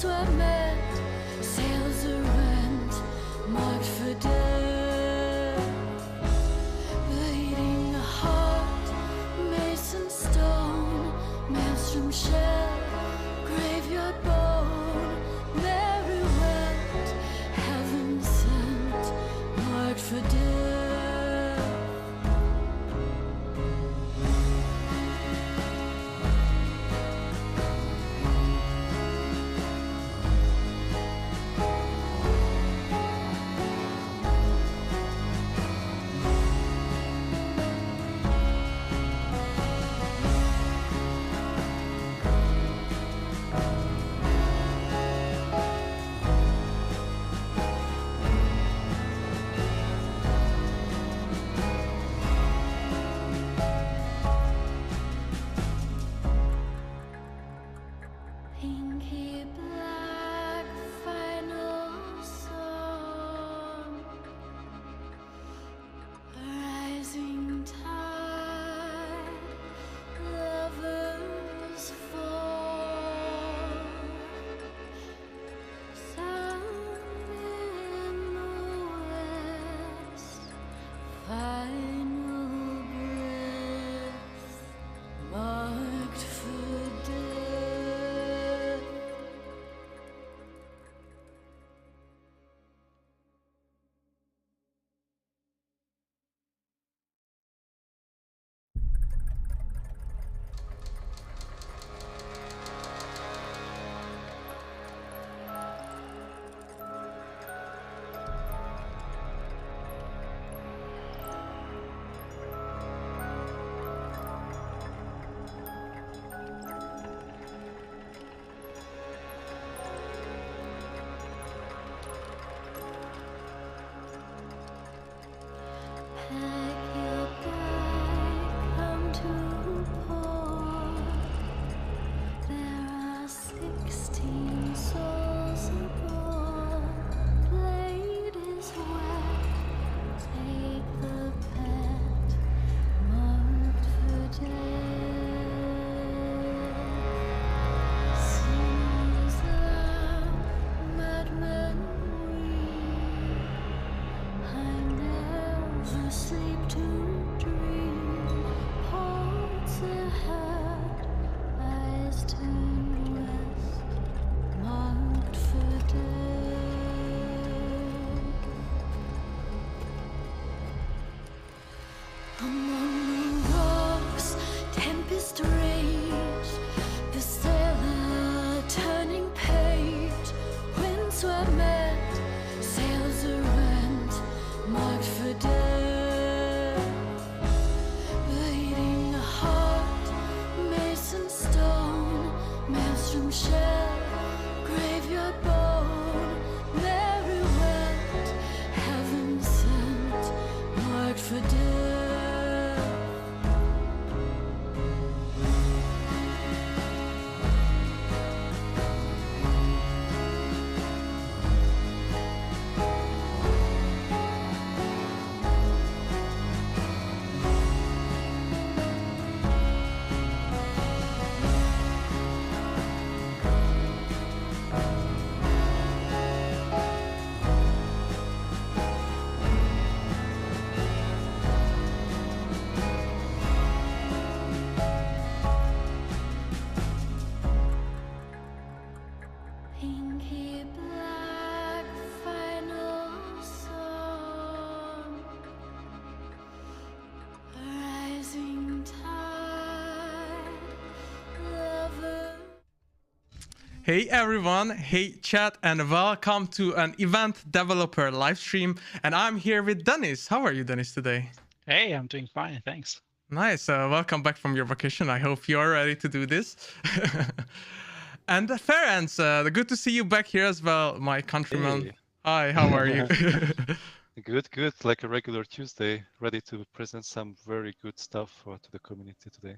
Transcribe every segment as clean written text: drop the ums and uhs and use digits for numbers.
Winds were met, sails are rent, marked for death. Bleeding heart, mason stone, maelstrom shell, graveyard bone, merry wet, heaven sent, marked for death. Pinky black final song, rising tide, lovers fall, sun in the west, final breath, marked for death. Pack your bag, come to port. There are 16 souls aboard. Blade is wet, take the pet, marked for death. Seas loud, madmen weep. I never sleep to dream. Ports ahead, eyes turn west, marked for death. Among the rocks, tempest rage, the sailor turning page. Winds were met, sails are rent, marked for death. Bleeding heart, mason stone, maelstrom shell, graveyard bone, merry wet, heaven sent, marked for death. Pinky black final song, rising tide, lover. Hey everyone, hey chat, and welcome to an event developer live stream. And I'm here with Dennis. How are you, Dennis, today? Hey, I'm doing fine, thanks. Nice. Welcome back from your vacation. I hope you're ready to do this. And Ferenc, good to see you back here as well, my countryman. Hey. Hi, how are you? Good, good. Like a regular Tuesday, ready to present some very good stuff to the community today.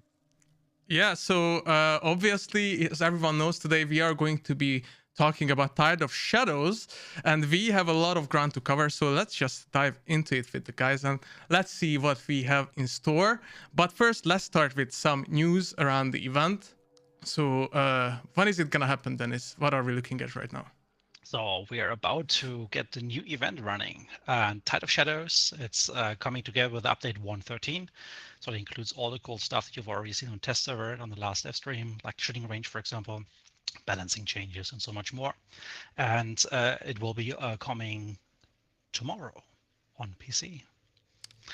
Yeah, so obviously, as everyone knows, today we are going to be talking about Tide of Shadows, and we have a lot of ground to cover, so let's just dive into it with the guys and let's see what we have in store. But first, let's start with some news around the event. So when is it gonna happen, Dennis? What are we looking at right now? So we are about to get the new event running. Tide of Shadows, it's coming together with update 1.13. So it includes all the cool stuff that you've already seen on test server on the last live stream, like shooting range, for example, balancing changes, and so much more. And it will be coming tomorrow on PC.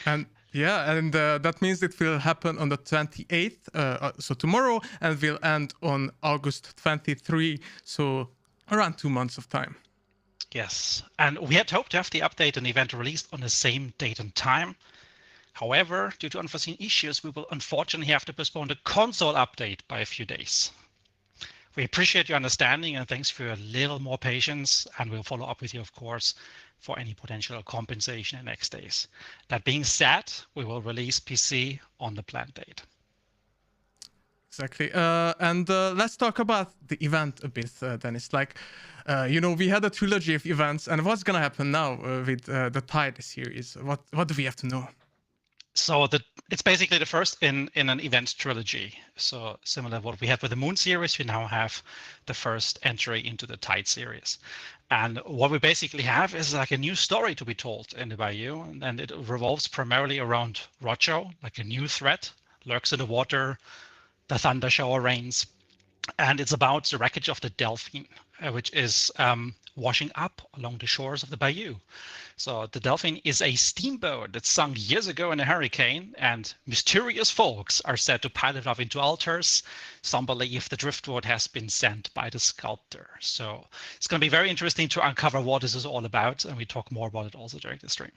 And yeah, and that means it will happen on the 28th, so tomorrow, and will end on August 23, so around 2 months of time. Yes, and we had hoped to have the update and event released on the same date and time. However, due to unforeseen issues, we will unfortunately have to postpone the console update by a few days. We appreciate your understanding and thanks for a little more patience, and we'll follow up with you, of course, for any potential compensation in next days. That being said, we will release PC on the planned date. Exactly. And let's talk about the event a bit, Dennis. Like, we had a trilogy of events, and what's gonna happen now with the Tide series? What do we have to know? So it's basically the first in an event trilogy. So similar to what we had with the Moon series, we now have the first entry into the Tide series. And what we basically have is like a new story to be told in the Bayou, and it revolves primarily around Rocho, like a new threat, lurks in the water, the Thundershower reigns, and it's about the wreckage of the Delphine, which is washing up along the shores of the Bayou. So the Delphine is a steamboat that sunk years ago in a hurricane, and mysterious folks are said to pilot it off into altars. Some believe the driftwood has been sent by the sculptor. So it's going to be very interesting to uncover what this is all about, and we talk more about it also during the stream.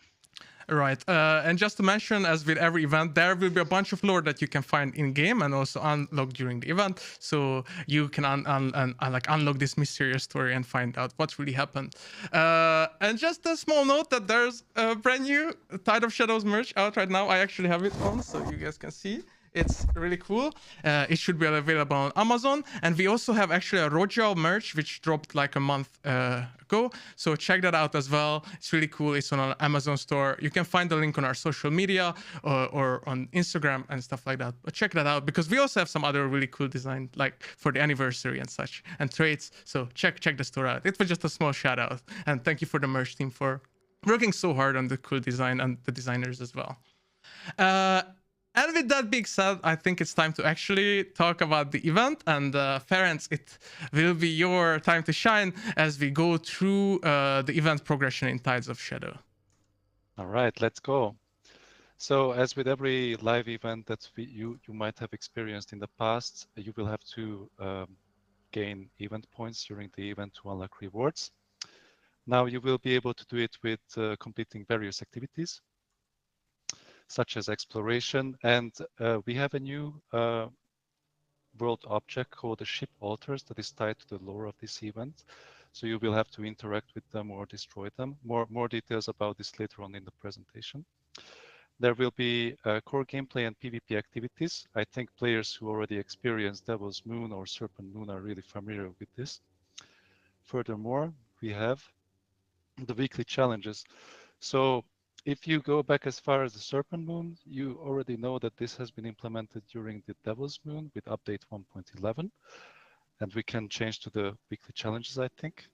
Right. And just to mention, as with every event, there will be a bunch of lore that you can find in game and also unlock during the event. So you can unlock this mysterious story and find out what really happened. And just a small note that there's a brand new Tide of Shadows merch out right now. I actually have it on, so you guys can see. It's really cool. It should be available on Amazon. And we also have actually a Rojo merch, which dropped like a month ago. So check that out as well. It's really cool. It's on our Amazon store. You can find the link on our social media or on Instagram and stuff like that. But check that out because we also have some other really cool design, like for the anniversary and such, and trades. So check the store out. It was just a small shout out. And thank you for the merch team for working so hard on the cool design and the designers as well. And with that being said, I think it's time to actually talk about the event. And Ferenc, it will be your time to shine as we go through the event progression in Tides of Shadow. All right, let's go. So as with every live event that you might have experienced in the past, you will have to gain event points during the event to unlock rewards. Now you will be able to do it with completing various activities, such as exploration, and we have a new world object called the ship altars that is tied to the lore of this event. So you will have to interact with them or destroy them. More details about this later on in the presentation. There will be core gameplay and PvP activities. I think players who already experienced Devil's Moon or Serpent Moon are really familiar with this. Furthermore, we have the weekly challenges. So if you go back as far as the Serpent Moon, you already know that this has been implemented during the Devil's Moon with update 1.11. And we can change to the weekly challenges, I think.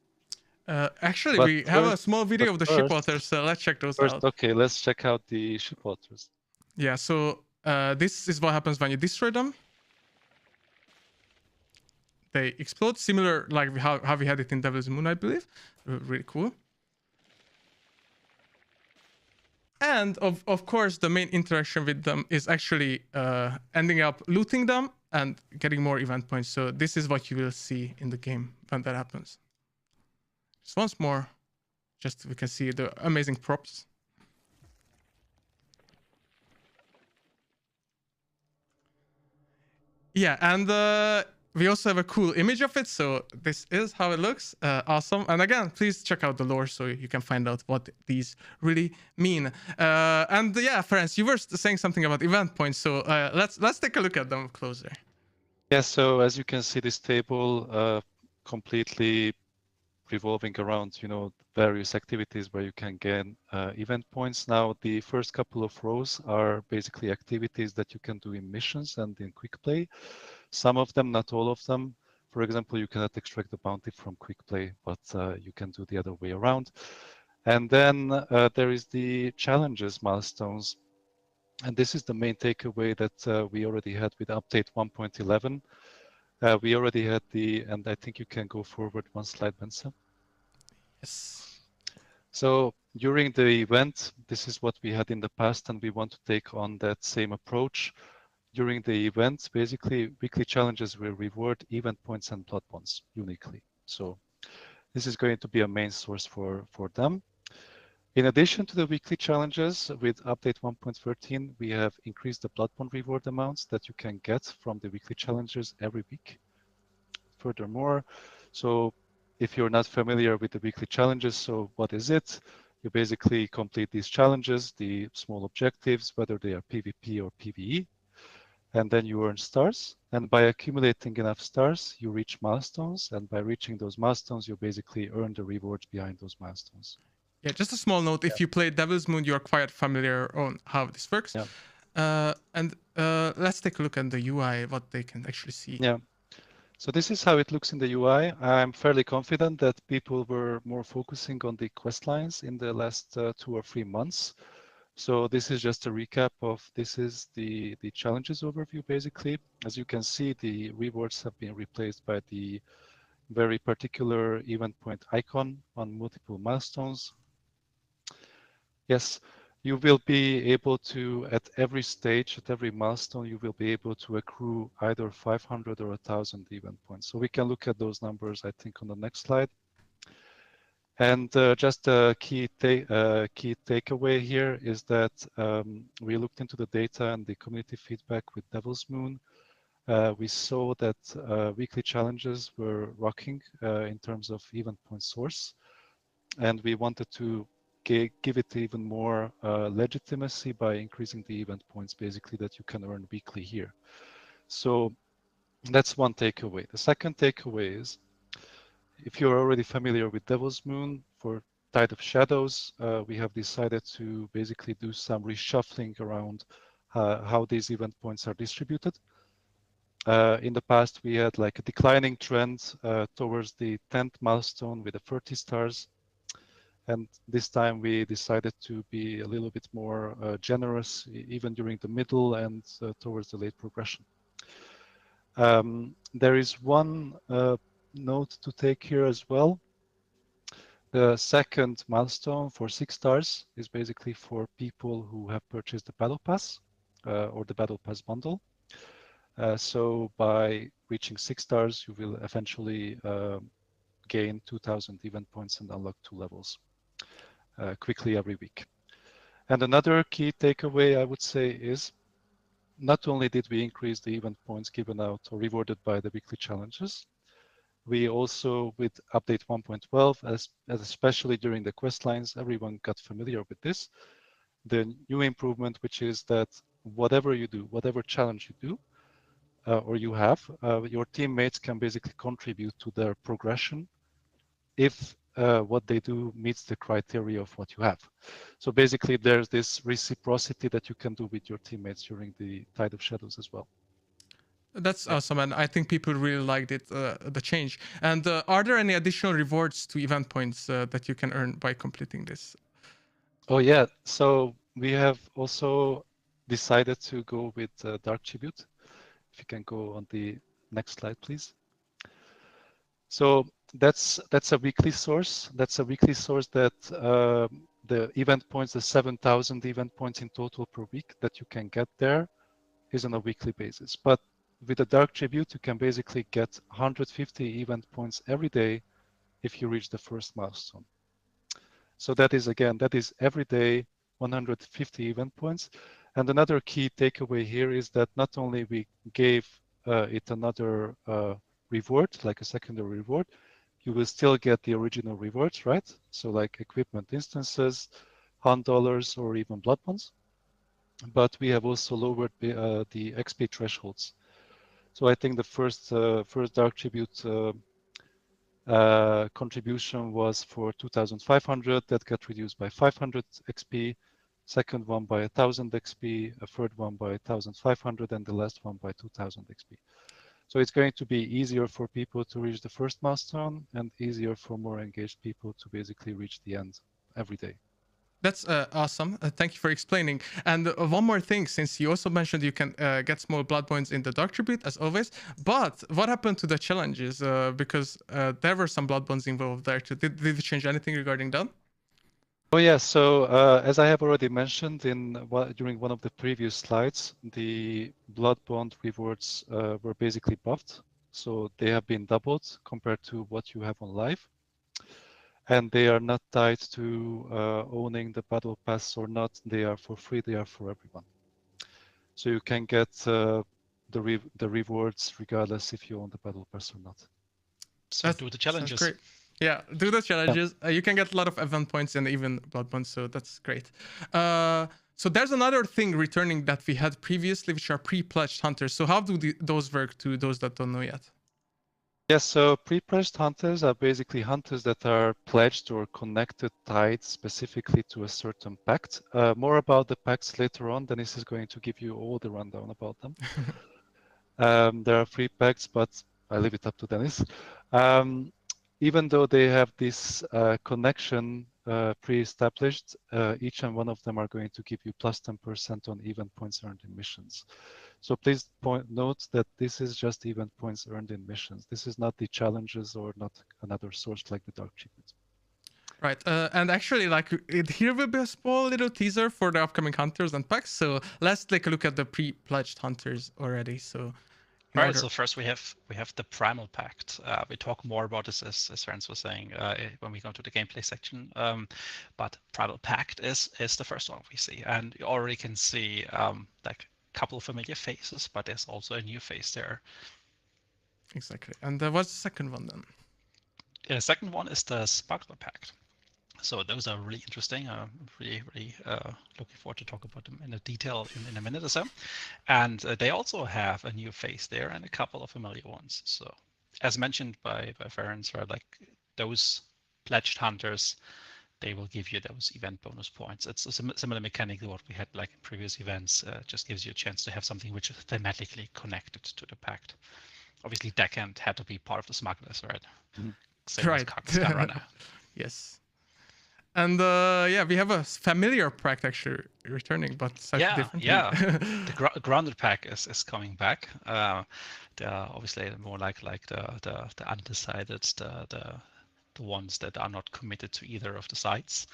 Actually, But we have a small video of the ship altars, so let's check those out. Okay, let's check out the ship altars. Yeah, so this is what happens when you destroy them. They explode, similar like how we had it in Devil's Moon, I believe. Really cool. And of course, the main interaction with them is actually ending up looting them and getting more event points. So this is what you will see in the game when that happens. Just once more, just we can see the amazing props. Yeah, and we also have a cool image of it. So this is how it looks. Awesome. And again, please check out the lore so you can find out what these really mean. And yeah, Ferenc, you were saying something about event points. So let's take a look at them closer. Yeah, so as you can see, this table completely revolving around, various activities where you can gain event points. Now, the first couple of rows are basically activities that you can do in missions and in quick play. Some of them, not all of them. For example, you cannot extract the bounty from quick play, but you can do the other way around. And then there is the challenges milestones. And this is the main takeaway that we already had with update 1.11. We already had and I think you can go forward one slide, Benson. Yes. So during the event, this is what we had in the past, and we want to take on that same approach. During the event, basically, weekly challenges will reward event points and blood bonds uniquely. So this is going to be a main source for them. In addition to the weekly challenges, with update 1.13, we have increased the blood bond reward amounts that you can get from the weekly challenges every week. Furthermore, so if you're not familiar with the weekly challenges, so what is it? You basically complete these challenges, the small objectives, whether they are PvP or PvE, and then you earn stars. And by accumulating enough stars, you reach milestones. And by reaching those milestones, you basically earn the rewards behind those milestones. Yeah, just a small note. If you play Devil's Moon, you are quite familiar on how this works. Yeah. And let's take a look at the UI, what they can actually see. Yeah. So this is how it looks in the UI. I'm fairly confident that people were more focusing on the quest lines in the last 2 or 3 months. So this is just a recap of, this is the challenges overview, basically. As you can see, the rewards have been replaced by the very particular event point icon on multiple milestones. Yes, you will be able to, at every stage, at every milestone, you will be able to accrue either 500 or 1,000 event points. So we can look at those numbers, I think, on the next slide. And just a key takeaway here is that we looked into the data and the community feedback with Devil's Moon. We saw that weekly challenges were rocking in terms of event point source. And we wanted to give it even more legitimacy by increasing the event points, basically, that you can earn weekly here. So that's one takeaway. The second takeaway is, if you're already familiar with Devil's Moon, for Tide of Shadows, we have decided to basically do some reshuffling around how these event points are distributed. In the past, we had like a declining trend towards the 10th milestone with the 30 stars. And this time we decided to be a little bit more generous, even during the middle and towards the late progression. There is one note to take here as well. The second milestone for 6 stars is basically for people who have purchased the Battle Pass or the Battle Pass bundle. So by reaching 6 stars, you will eventually gain 2,000 event points and unlock 2 levels quickly every week. And another key takeaway, I would say, is not only did we increase the event points given out or rewarded by the weekly challenges, we also, with update 1.12, as especially during the quest lines, everyone got familiar with this. The new improvement, which is that whatever you do, whatever challenge you do, or you have, your teammates can basically contribute to their progression if what they do meets the criteria of what you have. So basically, there's this reciprocity that you can do with your teammates during the Tide of Shadows as well. That's awesome, and I think people really liked it, the change. And are there any additional rewards to event points that you can earn by completing this? Oh yeah, so we have also decided to go with Dark Tribute. If you can go on the next slide, please. So that's a weekly source. That's a weekly source that the event points, the 7,000 event points in total per week that you can get there is on a weekly basis. But with the Dark Tribute, you can basically get 150 event points every day if you reach the first milestone. So that is, again, that is every day 150 event points. And another key takeaway here is that not only we gave it another reward, like a secondary reward, you will still get the original rewards, right? So like equipment instances, hunt dollars, or even blood bonds. But we have also lowered the XP thresholds. So I think the first Dark Tribute contribution was for 2,500. That got reduced by 500 XP. Second one by 1,000 XP. A third one by 1,500, and the last one by 2,000 XP. So it's going to be easier for people to reach the first milestone and easier for more engaged people to basically reach the end every day. That's awesome. Thank you for explaining. And one more thing, since you also mentioned you can get small blood points in the Dark Tribute, as always. But what happened to the challenges? Because there were some blood bonds involved there too. Did you change anything regarding that? Oh yeah, so as I have already mentioned during one of the previous slides, the blood bond rewards were basically buffed. So they have been doubled compared to what you have on live. And they are not tied to owning the battle pass or not. They are for free. They are for everyone. So you can get the rewards regardless if you own the battle pass or not. So do the challenges. Great. Yeah, do the challenges. Yeah. You can get a lot of event points and even blood bonds, so that's great. So there's another thing returning that we had previously, which are pre-pledged hunters. So how do those work to those that don't know yet? Yes, so pre-pledged hunters are basically hunters that are pledged or connected, tied specifically to a certain pact. More about the pacts later on. Dennis is going to give you all the rundown about them. There are 3 pacts, but I leave it up to Dennis. Even though they have this connection pre-established, each and one of them are going to give you plus 10% on event points earned in missions. So please note that this is just event points earned in missions. This is not the challenges or not another source like the Dark Tribute. Right, and actually, here will be a small little teaser for the upcoming hunters and packs. So let's take a look at the pre-pledged hunters already. So, all right. So first we have the Primal Pact. We talk more about this as Ferenc was saying when we go to the gameplay section. But Primal Pact is the first one we see, and you already can see like couple of familiar faces, but there's also a new face there. Exactly. And what's the second one then? The second one is the Sparkler Pact. So those are really interesting. I'm really looking forward to talk about them in detail in a minute or so. And they also have a new face there and a couple of familiar ones. So as mentioned by Ferenc, right, like those pledged hunters, they will give you those event bonus points. It's a similar mechanic to what we had like in previous events. Just gives you a chance to have something which is thematically connected to the pact. Obviously, Deckhand had to be part of the smugglers, right? Mm-hmm. Same right. As Gunrunner. Yes. And yeah, we have a familiar pact actually returning, but slightly different. Yeah, the grounded pack is coming back. They're obviously more like the undecided, the ones that are not committed to either of the sides.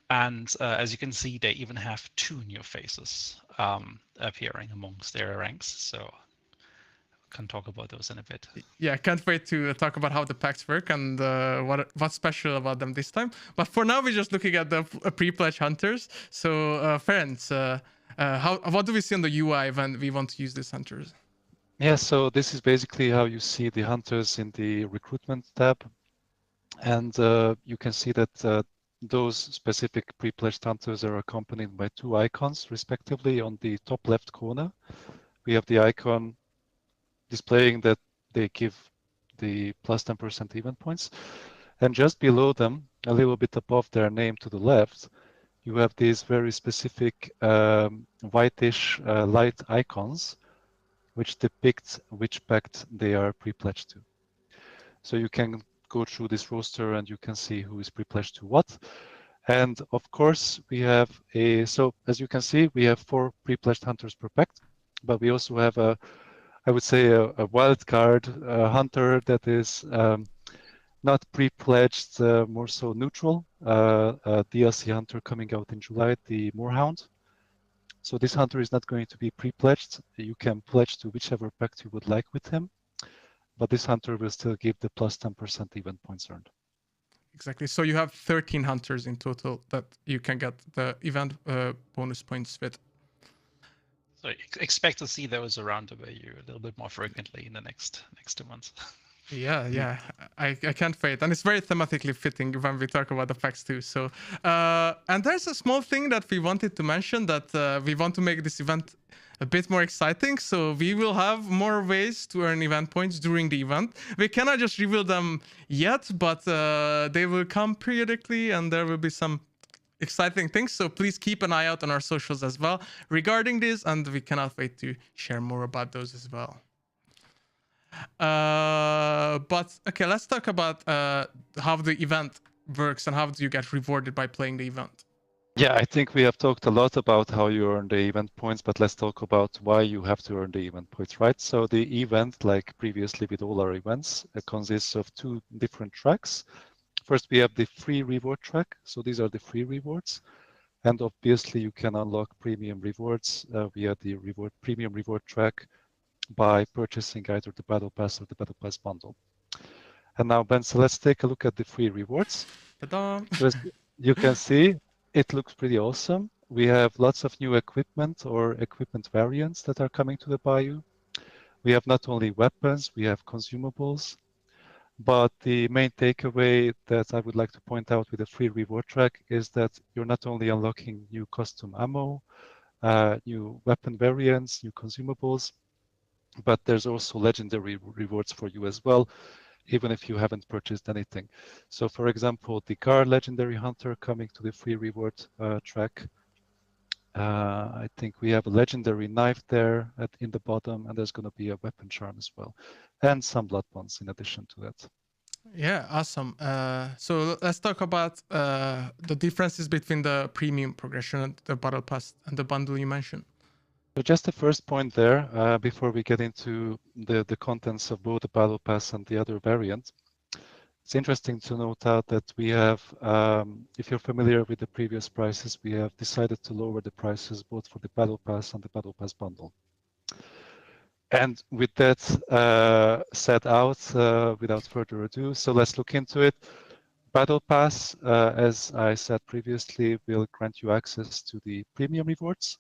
And as you can see, they even have 2 new faces appearing amongst their ranks. So can talk about those in a bit. Yeah, I can't wait to talk about how the packs work and what's special about them this time. But for now, we're just looking at the pre-pledge hunters. So, Ferenc, what do we see on the UI when we want to use these hunters? Yeah, so this is basically how you see the hunters in the recruitment tab. And you can see that those specific pre-pledged hunters are accompanied by 2 icons, respectively. On the top left corner, we have the icon displaying that they give the plus 10% event points. And just below them, a little bit above their name to the left, you have these very specific whitish light icons, which depict which pact they are pre-pledged to. So you can go through this roster and you can see who is pre-pledged to what. And of course, we have so as you can see, we have 4 pre-pledged hunters per pact, but we also have I would say a wild card hunter that is not pre-pledged, more so neutral, a DLC hunter coming out in July, the Moorhound. So this hunter is not going to be pre-pledged. You can pledge to whichever pact you would like with him, but this hunter will still give the plus 10% event points earned. Exactly. So you have 13 hunters in total that you can get the event bonus points with. So expect to see those around the way a little bit more frequently in the next 2 months. Yeah, I can't wait, and it's very thematically fitting when we talk about the packs too. So, and there's a small thing that we wanted to mention that we want to make this event a bit more exciting. So we will have more ways to earn event points during the event. We cannot just reveal them yet, but they will come periodically, and there will be some exciting things. So please keep an eye out on our socials as well regarding this, and we cannot wait to share more about those as well. But okay, let's talk about how the event works and how do you get rewarded by playing the event. Yeah, I think we have talked a lot about how you earn the event points, but let's talk about why you have to earn the event points, right? So the event, like previously with all our events, consists of two different tracks. First, we have the free reward track. So these are the free rewards. And obviously, you can unlock premium rewards via the premium reward track by purchasing either the Battle Pass or the Battle Pass bundle. And now, Ben, so let's take a look at the free rewards. Ta-da! So as you can see, it looks pretty awesome. We have lots of new equipment or equipment variants that are coming to the Bayou. We have not only weapons, we have consumables. But the main takeaway that I would like to point out with the free reward track is that you're not only unlocking new custom ammo, new weapon variants, new consumables, but there's also legendary rewards for you as well, even if you haven't purchased anything. So for example, the Gar Legendary Hunter coming to the free reward track. I think we have a legendary knife there in the bottom, and there's going to be a weapon charm as well, and some blood bonds in addition to that. Yeah, awesome. So let's talk about the differences between the premium progression and the battle pass and the bundle you mentioned. So just the first point there, before we get into the contents of both the battle pass and the other variant. It's interesting to note out that we have, if you're familiar with the previous prices, we have decided to lower the prices both for the Battle Pass and the Battle Pass bundle. And with that set out, without further ado, so let's look into it. Battle Pass, as I said previously, will grant you access to the premium rewards.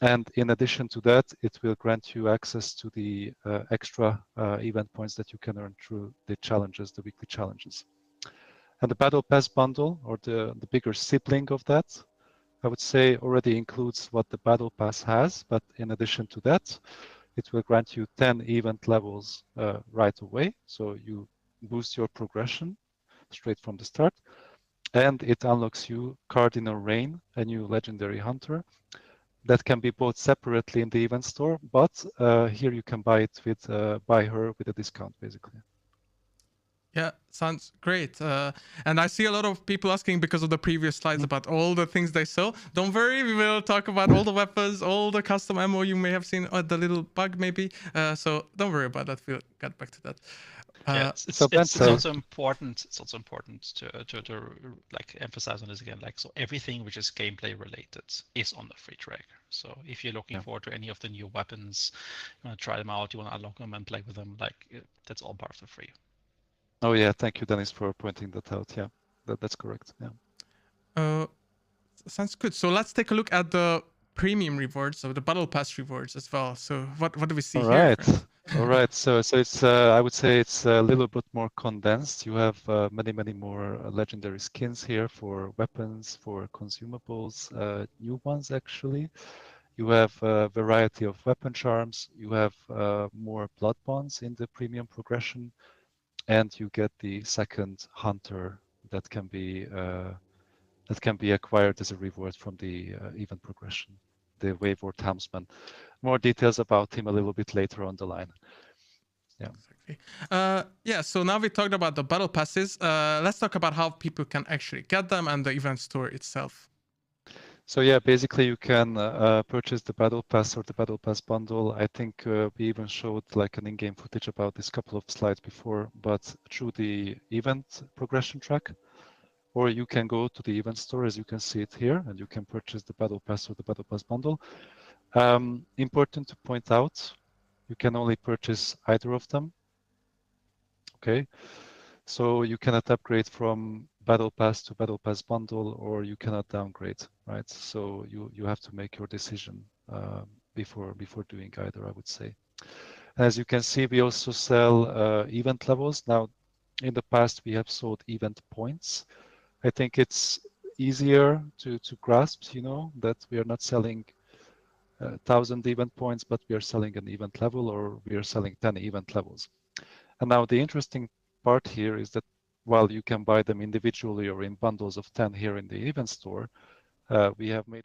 And in addition to that, it will grant you access to the extra event points that you can earn through the challenges, the weekly challenges. And the Battle Pass bundle, or the bigger sibling of that, I would say already includes what the Battle Pass has, but in addition to that, it will grant you 10 event levels right away. So you boost your progression straight from the start. And it unlocks you Cardinal Rain, a new legendary hunter, that can be bought separately in the event store, but here you can buy it with buy her with a discount, basically. Yeah, sounds great. And I see a lot of people asking because of the previous slides about all the things they saw. Don't worry, we will talk about all the weapons, all the custom ammo you may have seen, the little bug maybe. So don't worry about that. We'll get back to that. Yeah, it's also important. It's also important to like emphasize on this again. Like, so everything which is gameplay related is on the free track. So if you're looking forward to any of the new weapons, you want to try them out, you want to unlock them and play with them, like that's all part of the free. Oh yeah, thank you, Dennis, for pointing that out. Yeah, that's correct. Yeah. Sounds good. So let's take a look at the premium rewards, so the battle pass rewards as well. So what do we see here? All right. So it's I would say it's a little bit more condensed. You have many more legendary skins here for weapons, for consumables, new ones actually. You have a variety of weapon charms. You have more blood bonds in the premium progression, and you get the second hunter that can be acquired as a reward from the event progression, the Wayward Helmsman. More details about him a little bit later on the line. Yeah. Exactly. So now we talked about the battle passes. Let's talk about how people can actually get them and the event store itself. So yeah, basically you can purchase the Battle Pass or the Battle Pass bundle. I think we even showed like an in-game footage about this couple of slides before, but through the event progression track, or you can go to the event store as you can see it here, and you can purchase the Battle Pass or the Battle Pass bundle. Important to point out, you can only purchase either of them. Okay, so you cannot upgrade from Battle Pass to Battle Pass bundle, or you cannot downgrade, right? So you have to make your decision before doing either, I would say. As you can see, we also sell event levels. Now, in the past, we have sold event points. I think it's easier to grasp, you know, that we are not selling 1,000 event points, but we are selling an event level, or we are selling 10 event levels. And now the interesting part here is that while you can buy them individually or in bundles of 10 here in the event store, we have made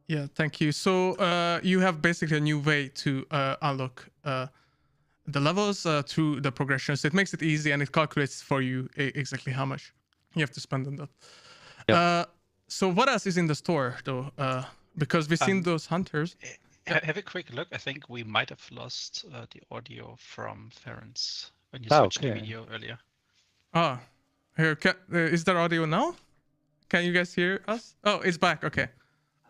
Yeah, thank you. So you have basically a new way to unlock the levels through the progressions. It makes it easy and it calculates for you exactly how much you have to spend on that. Yep. So what else is in the store though? Because we've seen those hunters. Have a quick look. I think we might have lost the audio from Ferenc when you Ah, switched the okay. video earlier. Ah, here, is there audio now? Can you guys hear us? Oh, it's back. Okay.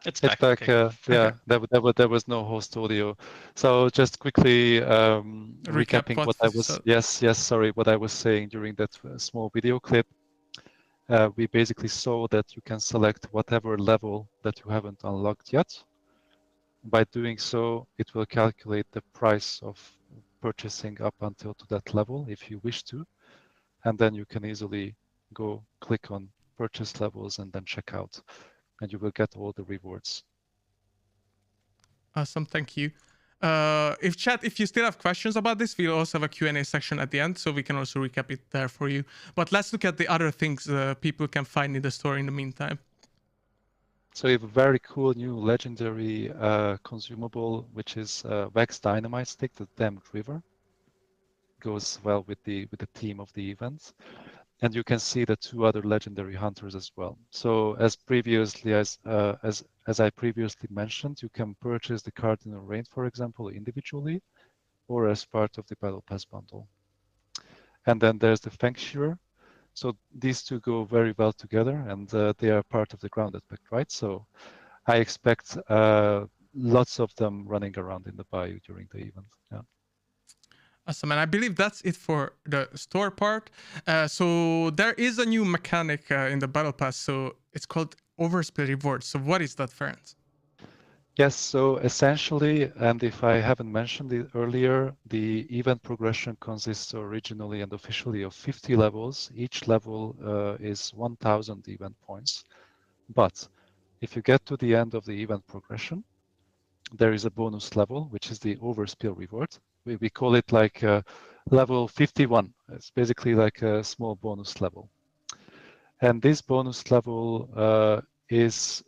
It's It's back. back. Okay. Yeah, there was no host audio. So just quickly recapping what I was. said. Yes, sorry, what I was saying during that small video clip. We basically saw that you can select whatever level that you haven't unlocked yet. By doing so, it will calculate the price of purchasing up until to that level if you wish to. And then you can easily go click on purchase levels and then check out. And you will get all the rewards. Awesome, thank you. If you still have questions about this, we'll also have a Q&A section at the end, so we can also recap it there for you. But let's look at the other things people can find in the store in the meantime. So you have a very cool new legendary consumable, which is Wax Dynamite Stick, the Damned River. Goes well with the theme of the event. And you can see the two other legendary hunters as well. So as I previously mentioned, you can purchase the Cardinal Rain, for example, individually or as part of the Battle Pass bundle. And then there's the Feng Shearer. So these two go very well together, and they are part of the Grounded Pact, right? So I expect lots of them running around in the bayou during the event. Yeah. Awesome, and I believe that's it for the store part. So there is a new mechanic in the Battle Pass, so it's called Overspill Rewards. So what is that, Ferenc? Yes, so essentially, and if I haven't mentioned it earlier, the event progression consists originally and officially of 50 levels. Each level is 1,000 event points. But if you get to the end of the event progression, there is a bonus level, which is the Overspill reward. We call it like level 51. It's basically like a small bonus level. And this bonus level is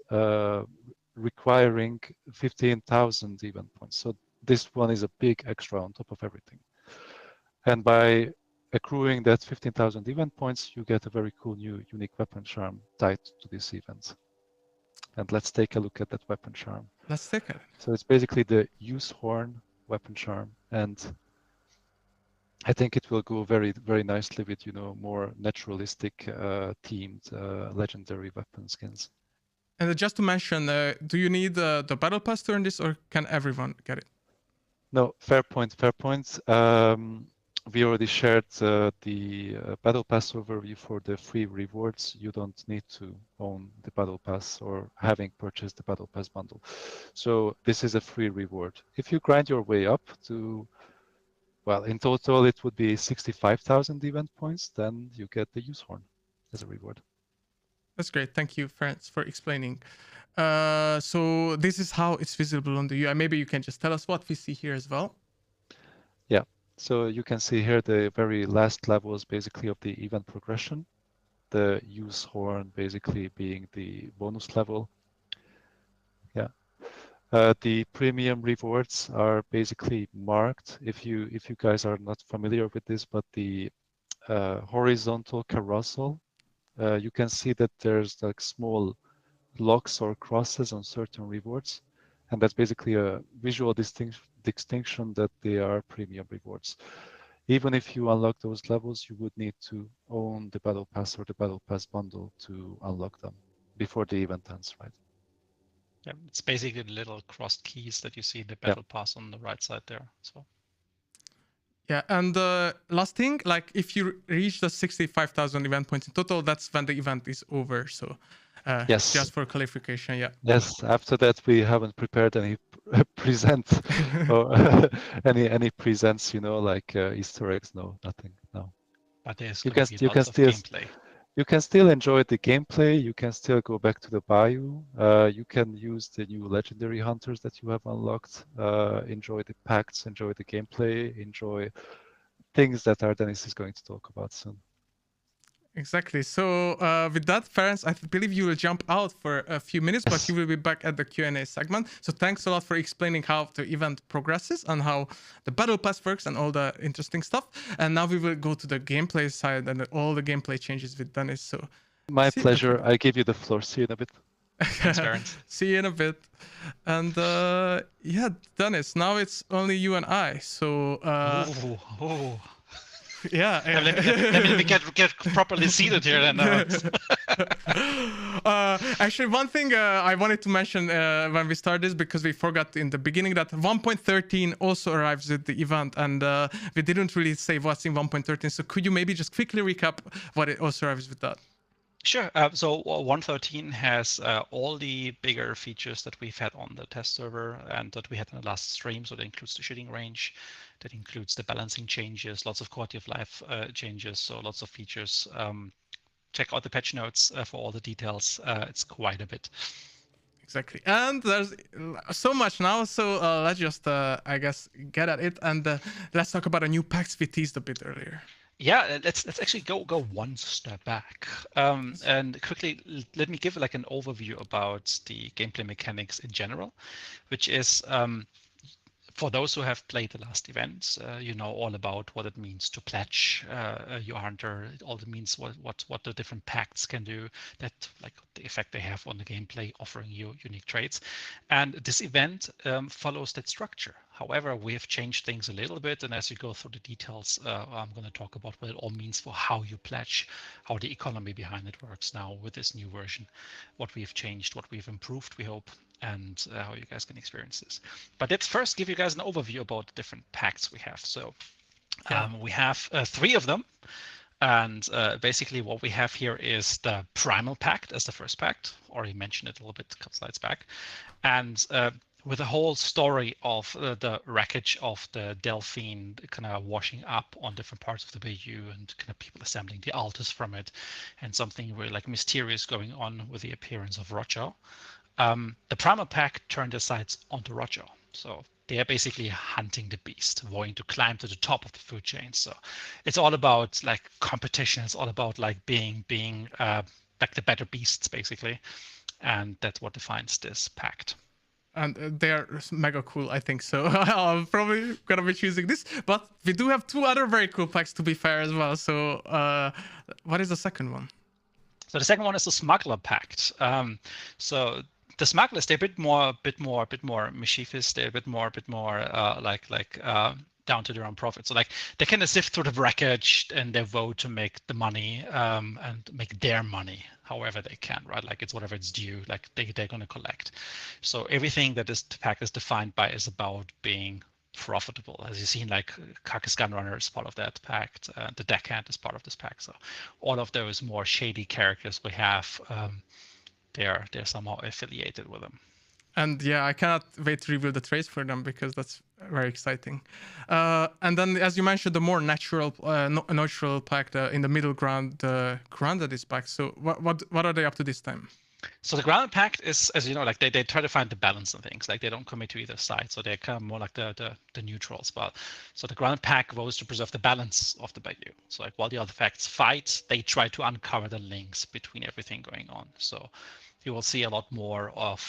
requiring 15,000 event points. So this one is a big extra on top of everything. And by accruing that 15,000 event points, you get a very cool new unique weapon charm tied to this event. And let's take a look at that weapon charm. Let's take it. So it's basically the Use Horn weapon charm. And I think it will go very, very nicely with, more naturalistic themed legendary weapon skins. And just to mention, do you need the Battle Pass to earn this, or can everyone get it? No, fair point, fair point. We already shared the Battle Pass overview for the free rewards. You don't need to own the Battle Pass or having purchased the Battle Pass bundle. So this is a free reward. If you grind your way up to, well, in total, it would be 65,000 event points, then you get the Use Horn as a reward. That's great. Thank you, Ferenc, for explaining. So this is how it's visible on the UI. Maybe you can just tell us what we see here as well. Yeah. So you can see here the very last levels basically of the event progression. The Use Horn basically being the bonus level. Yeah. The premium rewards are basically marked. If you guys are not familiar with this, but the horizontal carousel, you can see that there's like small locks or crosses on certain rewards, and that's basically a visual distinction that they are premium rewards. Even if you unlock those levels, you would need to own the Battle Pass or the Battle Pass bundle to unlock them before the event ends, right? Yeah, it's basically the little crossed keys that you see in the Battle Pass on the right side there. So. Yeah, and the last thing, like if you reach the 65,000 event points in total, that's when the event is over. So yes, just for clarification, yeah. Yes, after that we haven't prepared any present or any presents, like Easter eggs. No, nothing. No. But there's you going can to be lots of gameplay. You can still enjoy the gameplay. You can still go back to the bayou. You can use the new legendary hunters that you have unlocked. Enjoy the pacts. Enjoy the gameplay. Enjoy things that Ardenis is going to talk about soon. Exactly. So with that, Ferenc, I believe you will jump out for a few minutes, but you will be back at the Q&A segment. So thanks a lot for explaining how the event progresses and how the battle pass works and all the interesting stuff. And now we will go to the gameplay side and all the gameplay changes with Dennis. So My see you in a pleasure. bit. I give you the floor. See you in a bit. Thanks, Ferenc. See you in a bit. And yeah, Dennis, now it's only you and I. So Oh. yeah. Let me get properly seated here then. Actually, one thing I wanted to mention when we started this, because we forgot in the beginning that 1.13 also arrives at the event, and we didn't really say what's in 1.13. So could you maybe just quickly recap what it also arrives with that? Sure. So 1.13 has all the bigger features that we've had on the test server and that we had in the last stream. So that includes the shooting range, that includes the balancing changes, lots of quality of life changes, so lots of features. Check out the patch notes for all the details. It's quite a bit. Exactly. And there's so much now, so let's just, I guess, get at it. And let's talk about a new Pacts we teased a bit earlier. Yeah, let's actually go one step back and quickly let me give like an overview about the gameplay mechanics in general, which is for those who have played the last events, you know all about what it means to pledge your hunter. It all means what the different pacts can do, that like the effect they have on the gameplay, offering you unique traits. And this event follows that structure. However, we have changed things a little bit, and as we go through the details, I'm going to talk about what it all means for how you pledge, how the economy behind it works now with this new version, what we have changed, what we've improved, we hope, and how you guys can experience this. But let's first give you guys an overview about the different pacts we have. So we have 3 of them. And basically what we have here is the Primal Pact as the first pact. Already mentioned it a little bit a couple slides back. And with the whole story of the wreckage of the Delphine kind of washing up on different parts of the Bayou and kind of people assembling the altars from it, and something really like mysterious going on with the appearance of Roger. The Primal Pack turned their sights onto Roger. So they are basically hunting the beast, wanting to climb to the top of the food chain. So it's all about like competition. It's all about like being like the better beasts, basically. And that's what defines this pact. And they're mega cool, I think. So I'm probably gonna be choosing this. But we do have 2 other very cool packs, to be fair, as well. So what is the second one? So the second one is the Smuggler Pact. So the smugglers, they're a bit more mischievous. They're a bit more down to their own profit. So like they kind of sift through the wreckage and they vote to make the money and make their money however they can, right? Like it's whatever it's due, like they're going to collect. So everything that this pact is defined by is about being profitable. As you've seen, like Carcass Gunrunner is part of that pact, the Deckhand is part of this pact. So all of those more shady characters we have, they're somehow affiliated with them. And yeah, I cannot wait to reveal the traits for them because that's very exciting. And then, as you mentioned, the more natural pack in the middle ground, the grounded is back. So what are they up to this time? So the grounded pact is, as you know, like they try to find the balance in things. Like they don't commit to either side, so they're kind of more like the neutral spot. So the grounded pact vows to preserve the balance of the Bayou. So like while the other pacts fight, they try to uncover the links between everything going on. So you will see a lot more of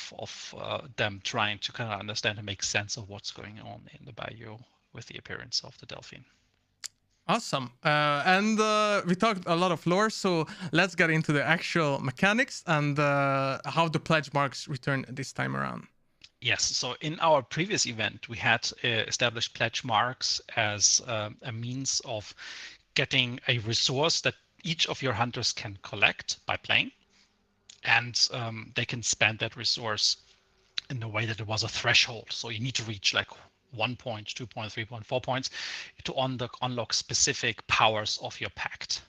them trying to kind of understand and make sense of what's going on in the Bayou with the appearance of the Delphine. Awesome. And we talked a lot of lore, so let's get into the actual mechanics and how the pledge marks return this time around. Yes, so in our previous event, we had established pledge marks as a means of getting a resource that each of your hunters can collect by playing. And they can spend that resource in the way that it was a threshold. So you need to reach like 1 point, 2 point, 3 point, 4 points to unlock specific powers of your pact.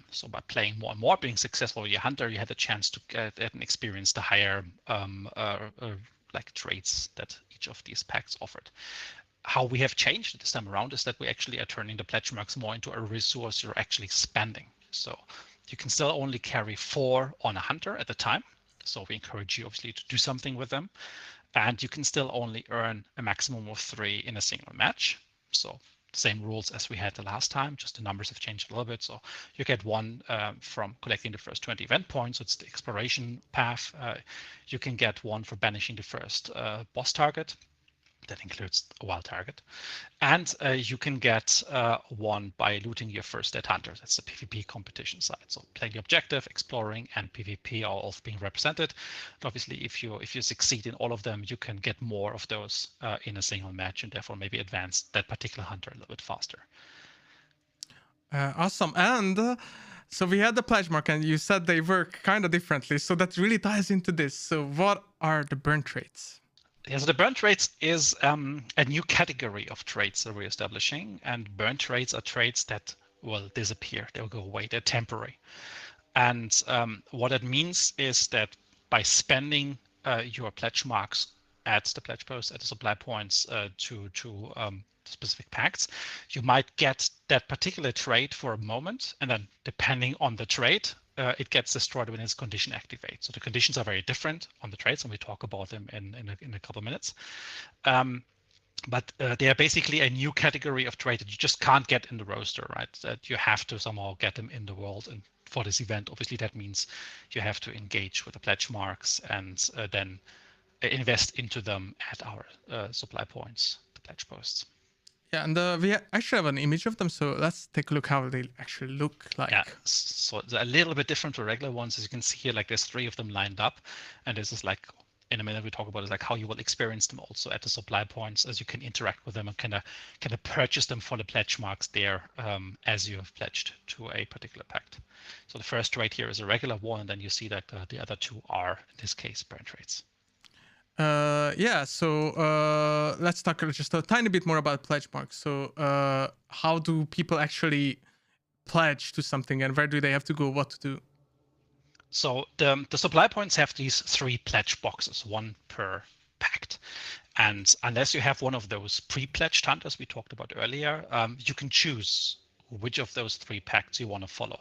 So by playing more and more, being successful with your hunter, you had the chance to get and experience the higher like traits that each of these pacts offered. How we have changed this time around is that we actually are turning the pledge marks more into a resource you're actually spending. So you can still only carry 4 on a hunter at a time. So we encourage you obviously to do something with them. And you can still only earn a maximum of 3 in a single match. So same rules as we had the last time, just the numbers have changed a little bit. So you get one from collecting the first 20 event points. So it's the exploration path. You can get one for banishing the first boss target. That includes a wild target. And you can get one by looting your first dead hunter. That's the PvP competition side. So playing the objective, exploring, and PvP are all being represented. And obviously, if you succeed in all of them, you can get more of those in a single match, and therefore maybe advance that particular hunter a little bit faster. Awesome. And so we had the pledge mark, and you said they work kind of differently. So that really ties into this. So what are the burn traits? Yeah, so the burn traits is a new category of traits that we're establishing, and burn traits are traits that will disappear. They'll go away. They're temporary. And what that means is that by spending your pledge marks at the pledge post, at the supply points to specific pacts, you might get that particular trait for a moment, and then depending on the trait, it gets destroyed when its condition activates. So the conditions are very different on the traits, and we talk about them in a couple of minutes. But they are basically a new category of trait that you just can't get in the roster, right? That you have to somehow get them in the world. And for this event, obviously, that means you have to engage with the pledge marks and then invest into them at our supply points, the pledge posts. Yeah, and we actually have an image of them, so let's take a look how they actually look like. Yeah, so it's a little bit different to regular ones. As you can see here, like there's 3 of them lined up, and this is like, in a minute we talk about is like how you will experience them also at the supply points, as you can interact with them and kind of purchase them for the pledge marks there as you have pledged to a particular pact. So the first trait here is a regular one, and then you see that the other 2 are, in this case, burn traits. Yeah, so let's talk just a tiny bit more about pledge marks. So how do people actually pledge to something, and where do they have to go, what to do? So the supply points have these 3 pledge boxes, 1 per pact. And unless you have one of those pre-pledged hunters we talked about earlier, you can choose which of those 3 pacts you want to follow.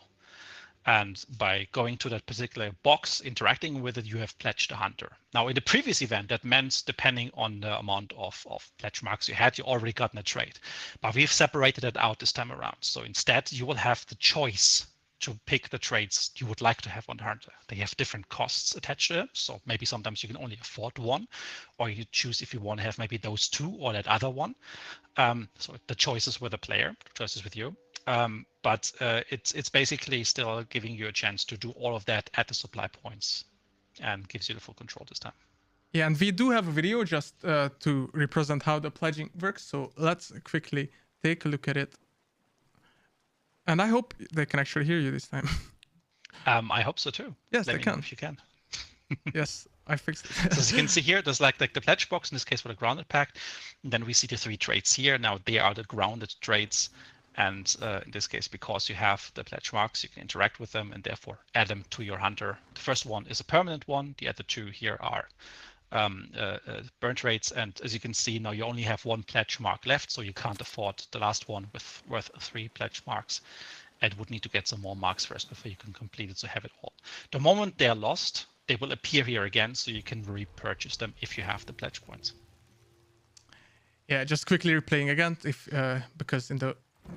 And by going to that particular box, interacting with it, you have pledged a hunter. Now, in the previous event, that meant depending on the amount of pledge marks you had, you already gotten a trait. But we've separated it out this time around. So instead, you will have the choice to pick the traits you would like to have on the hunter. They have different costs attached to them. So maybe sometimes you can only afford one, or you choose if you want to have maybe those 2 or that other one. So the choice is with the player, the choice is with you. But it's basically still giving you a chance to do all of that at the supply points, and gives you the full control this time. Yeah, and we do have a video just to represent how the pledging works. So let's quickly take a look at it. And I hope they can actually hear you this time. I hope so too. Yes, Let they me know can. if you can. Yes, I fixed it. So as you can see here, there's like the pledge box, in this case for the grounded pact. And then we see the 3 traits here. Now they are the grounded traits. And in this case, because you have the pledge marks, you can interact with them and therefore add them to your hunter. The first one is a permanent one. The other 2 here are burn traits. And as you can see, now you only have 1 pledge mark left, so you can't afford the last one worth 3 pledge marks, and would need to get some more marks first before you can complete it, so have it all. The moment they're lost, they will appear here again, so you can repurchase them if you have the pledge points. Yeah, just quickly replaying again, if because in the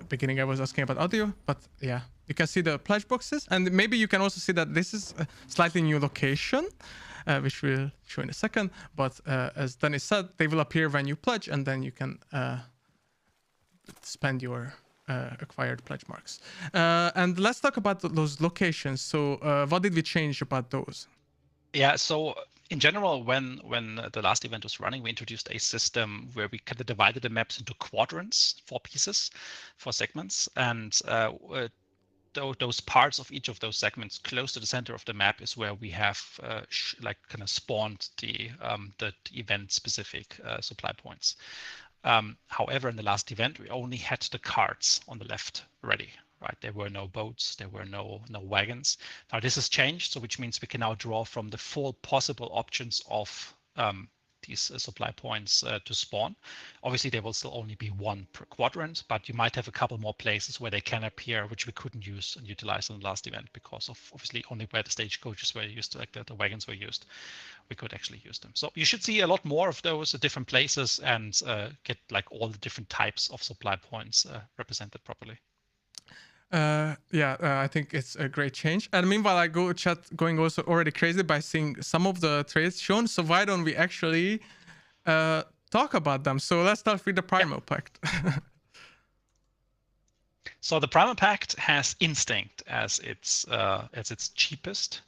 beginning I was asking about audio, but yeah, you can see the pledge boxes, and maybe you can also see that this is a slightly new location, which we'll show in a second. But as Dennis said, they will appear when you pledge, and then you can spend your acquired pledge marks. And let's talk about those locations. So what did we change about those? Yeah, so in general, when the last event was running, we introduced a system where we kind of divided the maps into quadrants, 4 pieces, 4 segments, and those parts of each of those segments close to the center of the map is where we have like kind of spawned the event-specific supply points. However, in the last event, we only had the carts on the left ready. Right, there were no boats, there were no wagons. Now this has changed, so which means we can now draw from the full possible options of these supply points to spawn. Obviously, there will still only be one per quadrant, but you might have a couple more places where they can appear, which we couldn't use and utilize in the last event because of obviously only where the stagecoaches were used, like the wagons were used. We could actually use them. So you should see a lot more of those at different places and get like all the different types of supply points represented properly. I think it's a great change. And meanwhile, I go chat going also already crazy by seeing some of the trades shown. So why don't we actually talk about them? So let's start with the Primal Pact. So the Primal Pact has Instinct as its cheapest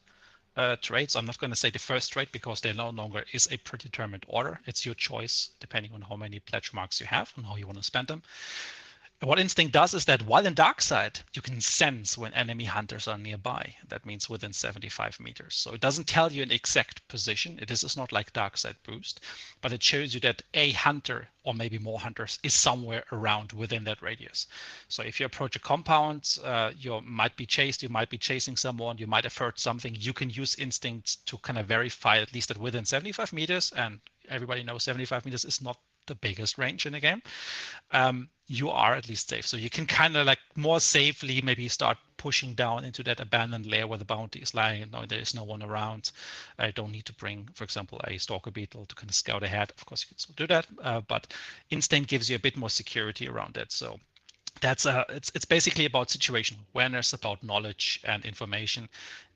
trade. So I'm not going to say the first trade because there no longer is a predetermined order. It's your choice depending on how many pledge marks you have and how you want to spend them. What Instinct does is that while in Darkside, you can sense when enemy hunters are nearby. That means within 75 meters. So it doesn't tell you an exact position. It is not like Darkside Boost, but it shows you that a hunter or maybe more hunters is somewhere around within that radius. So if you approach a compound, you might be chased, you might be chasing someone, you might have heard something. You can use Instinct to kind of verify at least that within 75 meters, and everybody knows 75 meters is not the biggest range in the game, you are at least safe. So you can kind of like more safely maybe start pushing down into that abandoned lair where the bounty is lying. No, there is no one around. I don't need to bring, for example, a stalker beetle to kind of scout ahead. Of course, you can still do that, but Instinct gives you a bit more security around it. So that's it's basically about situational awareness, about knowledge and information,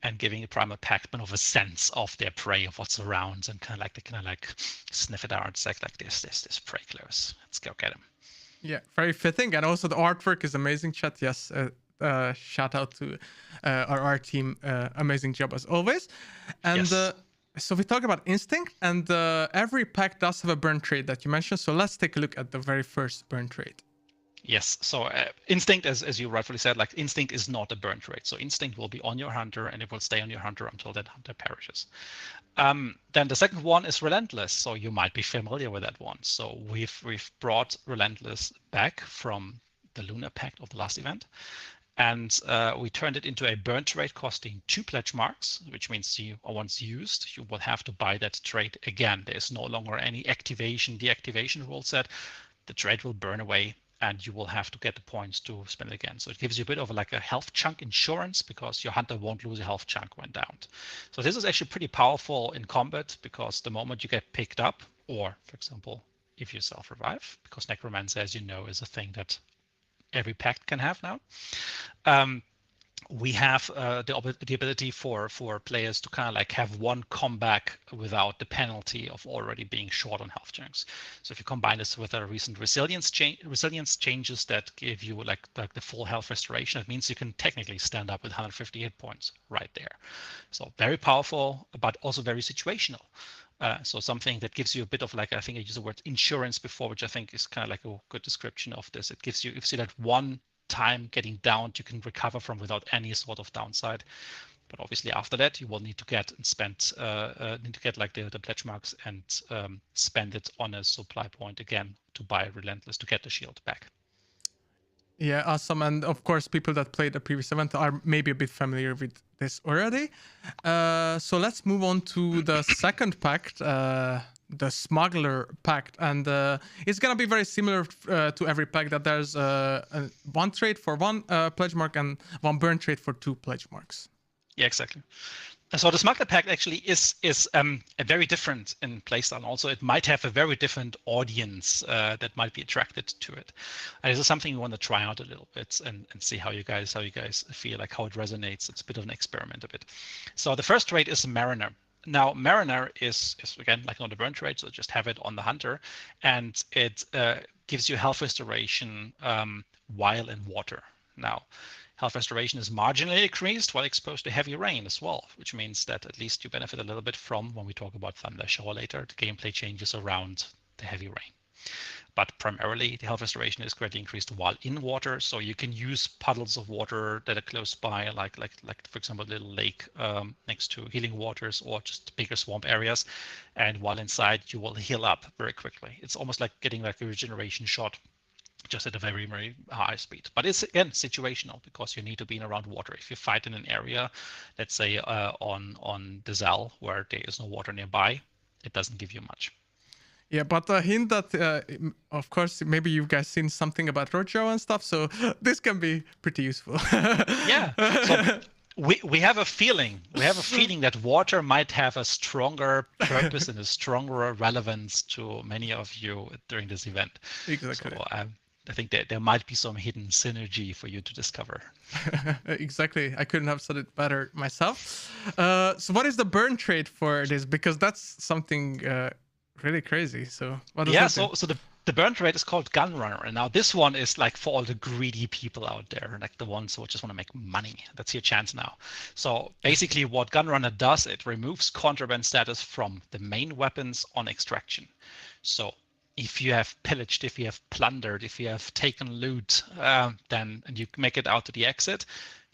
and giving a Primal Pact of a sense of their prey, of what's around, and kind of like sniff it out. It's like this prey close. Let's go get him. Yeah, very fitting, and also the artwork is amazing. Chat, yes. Shout out to our art team. Amazing job as always. And Yes. So we talk about Instinct, and every pack does have a burn trade that you mentioned. So let's take a look at the very first burn trade. Yes, so Instinct, as you rightfully said, like Instinct is not a burn trade. So Instinct will be on your hunter and it will stay on your hunter until that hunter perishes. Then the second one is Relentless. So you might be familiar with that one. So we've brought Relentless back from the Lunar Pact of the last event. And we turned it into a burn trade costing 2 pledge marks, which means once used, you will have to buy that trade again. There's no longer any deactivation rule set. The trade will burn away and you will have to get the points to spend it again. So it gives you a bit of like a health chunk insurance because your hunter won't lose a health chunk when downed. So this is actually pretty powerful in combat because the moment you get picked up, or for example, if you self-revive, because Necromancer, as you know, is a thing that every pact can have now. We have the ability for players to kind of like have one comeback without the penalty of already being short on health chunks. So if you combine this with a recent resilience changes that give you like the full health restoration, it means you can technically stand up with 158 points right there. So very powerful, but also very situational. So something that gives you a bit of like, I think I used the word insurance before, which I think is kind of like a good description of this. It gives you, if you see that one time getting downed, you can recover from without any sort of downside. But obviously after that, you will need to get and spend, need to get like the pledge marks and spend it on a supply point again to buy Relentless to get the shield back. Yeah, awesome. And of course, people that played the previous event are maybe a bit familiar with this already. So let's move on to the second pact, the Smuggler Pact. And it's going to be very similar to every pact, that there's one trade for 1 pledge mark and 1 burn trade for 2 pledge marks. Yeah, exactly. So the Smuggler Pact actually is a very different in playstyle. Also, it might have a very different audience that might be attracted to it. And this is something we want to try out a little bit and see how you guys feel, like how it resonates. It's a bit of an experiment a bit. So the first trade is Mariner. Now, Mariner is again like not a burn trade, so just have it on the hunter, and it gives you health restoration while in water. Now, health restoration is marginally increased while exposed to heavy rain as well, which means that at least you benefit a little bit from, when we talk about Thundershower later, the gameplay changes around the heavy rain. But primarily, the health restoration is greatly increased while in water, so you can use puddles of water that are close by, like for example, a little lake next to healing waters or just bigger swamp areas. And while inside, you will heal up very quickly. It's almost like getting like a regeneration shot, just at a very, very high speed. But it's, again, situational because you need to be in around water. If you fight in an area, let's say on the Zal, where there is no water nearby, it doesn't give you much. Yeah, but a hint that, of course, maybe you guys seen something about Rojo and stuff, so this can be pretty useful. Yeah. So we have a feeling. We have a feeling that water might have a stronger purpose and a stronger relevance to many of you during this event. Exactly. So I think that there might be some hidden synergy for you to discover. Exactly. I couldn't have said it better myself. So what is the burn trade for this? Because that's something really crazy. So what does Yeah, that do? so the burn rate is called Gun Runner. And now this one is like for all the greedy people out there, like the ones who just want to make money. That's your chance now. So basically what Gun Runner does, it removes contraband status from the main weapons on extraction. So if you have pillaged, if you have plundered, if you have taken loot, then and you make it out to the exit,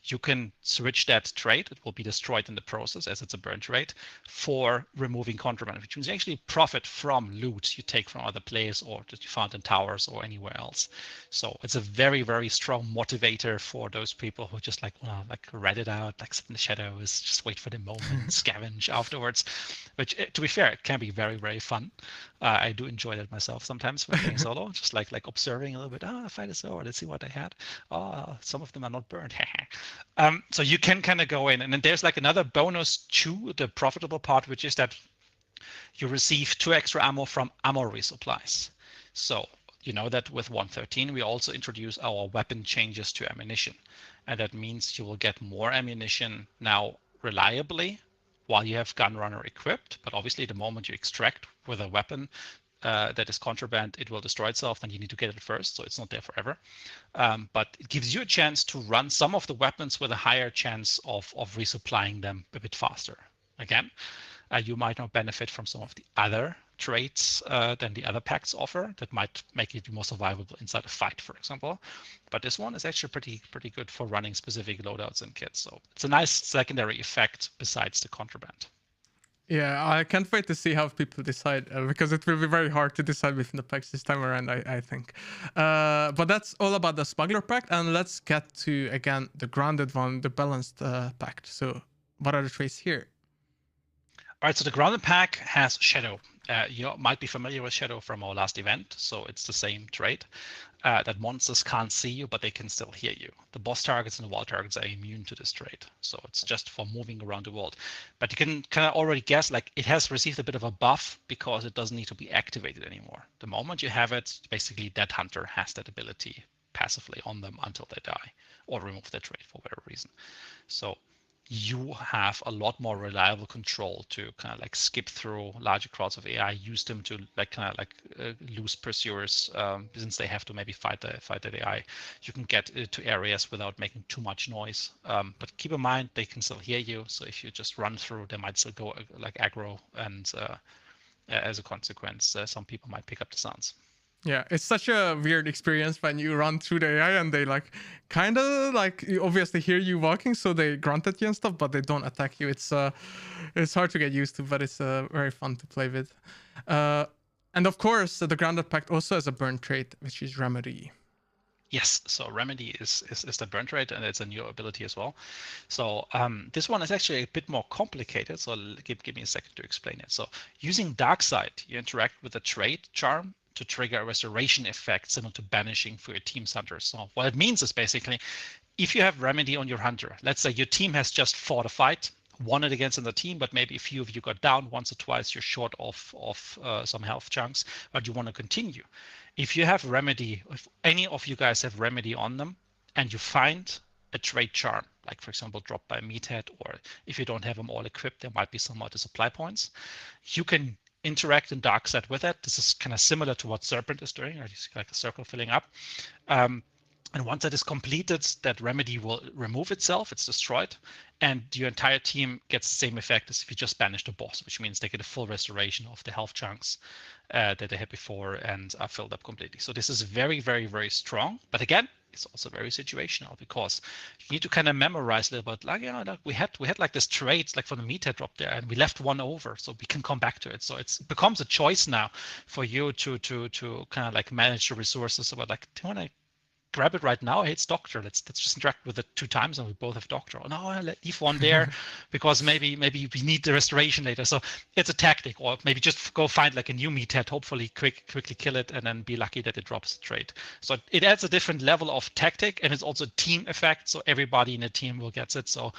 you can switch that trade. It will be destroyed in the process as it's a burn trade for removing contraband, which means you actually profit from loot you take from other players or that you found in towers or anywhere else. So it's a very, very strong motivator for those people who just like read it out, like sit in the shadows, just wait for the moment, scavenge afterwards. Which, to be fair, it can be very, very fun. I do enjoy that myself sometimes when playing solo, just like observing a little bit. Oh, the fight is over. Let's see what I had. Oh, some of them are not burned. So you can kind of go in, and then there's like another bonus to the profitable part, which is that you receive 2 extra ammo from ammo resupplies. So you know that with 113, we also introduce our weapon changes to ammunition. And that means you will get more ammunition now reliably while you have Gun Runner equipped. But obviously, the moment you extract with a weapon that is contraband, it will destroy itself. Then you need to get it first, so it's not there forever. But it gives you a chance to run some of the weapons with a higher chance of resupplying them a bit faster. Again, you might not benefit from some of the other traits than the other pacts offer that might make it more survivable inside a fight, for example. But this one is actually pretty good for running specific loadouts and kits. So it's a nice secondary effect besides the contraband. Yeah, I can't wait to see how people decide because it will be very hard to decide within the packs this time around, I think. But that's all about the Smuggler Pact, and let's get to, again, the grounded one, the Balanced Pact. So what are the traits here? All right, so the grounded pack has Shadow. You might be familiar with Shadow from our last event, so it's the same trait. That monsters can't see you, but they can still hear you. The boss targets and the wall targets are immune to this trait, so it's just for moving around the world. But you can kind of already guess, like, it has received a bit of a buff because it doesn't need to be activated anymore. The moment you have it, basically that hunter has that ability passively on them until they die or remove that trait for whatever reason. So you have a lot more reliable control to kind of like skip through larger crowds of AI, use them to like kind of like lose pursuers since they have to maybe fight that AI. You can get to areas without making too much noise. But keep in mind they can still hear you. So if you just run through, they might still go like aggro, and as a consequence, some people might pick up the sounds. Yeah, it's such a weird experience when you run through the AI and they like kind of like obviously hear you walking, so they grunt at you and stuff, but they don't attack you. It's hard to get used to, but it's very fun to play with. And of course, the Grounded Pact also has a burn trait, which is Remedy. Yes, so Remedy is the burn rate, and it's a new ability as well. So this one is actually a bit more complicated, so give me a second to explain it. So using Darkside, you interact with a trait charm to trigger a restoration effect similar to banishing for your team's hunters. So what it means is basically, if you have Remedy on your hunter, let's say your team has just fought a fight, won it against another team, but maybe a few of you got down once or twice, you're short of some health chunks, but you want to continue. If you have Remedy, if any of you guys have Remedy on them, and you find a trait charm, like for example, dropped by a meathead, or if you don't have them all equipped, there might be some other supply points, you can interact in Darkside with it. This is kind of similar to what Serpent is doing, or just like a circle filling up. And once that is completed, that remedy will remove itself, it's destroyed, and your entire team gets the same effect as if you just banished a boss, which means they get a full restoration of the health chunks that they had before and are filled up completely. So this is very, very, very strong. But again, it's also very situational because you need to kind of memorize a little bit. Like, we had like this trait like for the meathead drop there, and we left one over, so we can come back to it. So it becomes a choice now for you to kind of like manage the resources about like, do I grab it right now. Hey, it's Doctor. Let's just interact with it 2 times, and we both have Doctor. Oh no, leave one there because maybe we need the restoration later. So it's a tactic, or maybe just go find like a new meathead, hopefully quickly kill it, and then be lucky that it drops the trait. So it adds a different level of tactic, and it's also a team effect. So everybody in the team will get it. So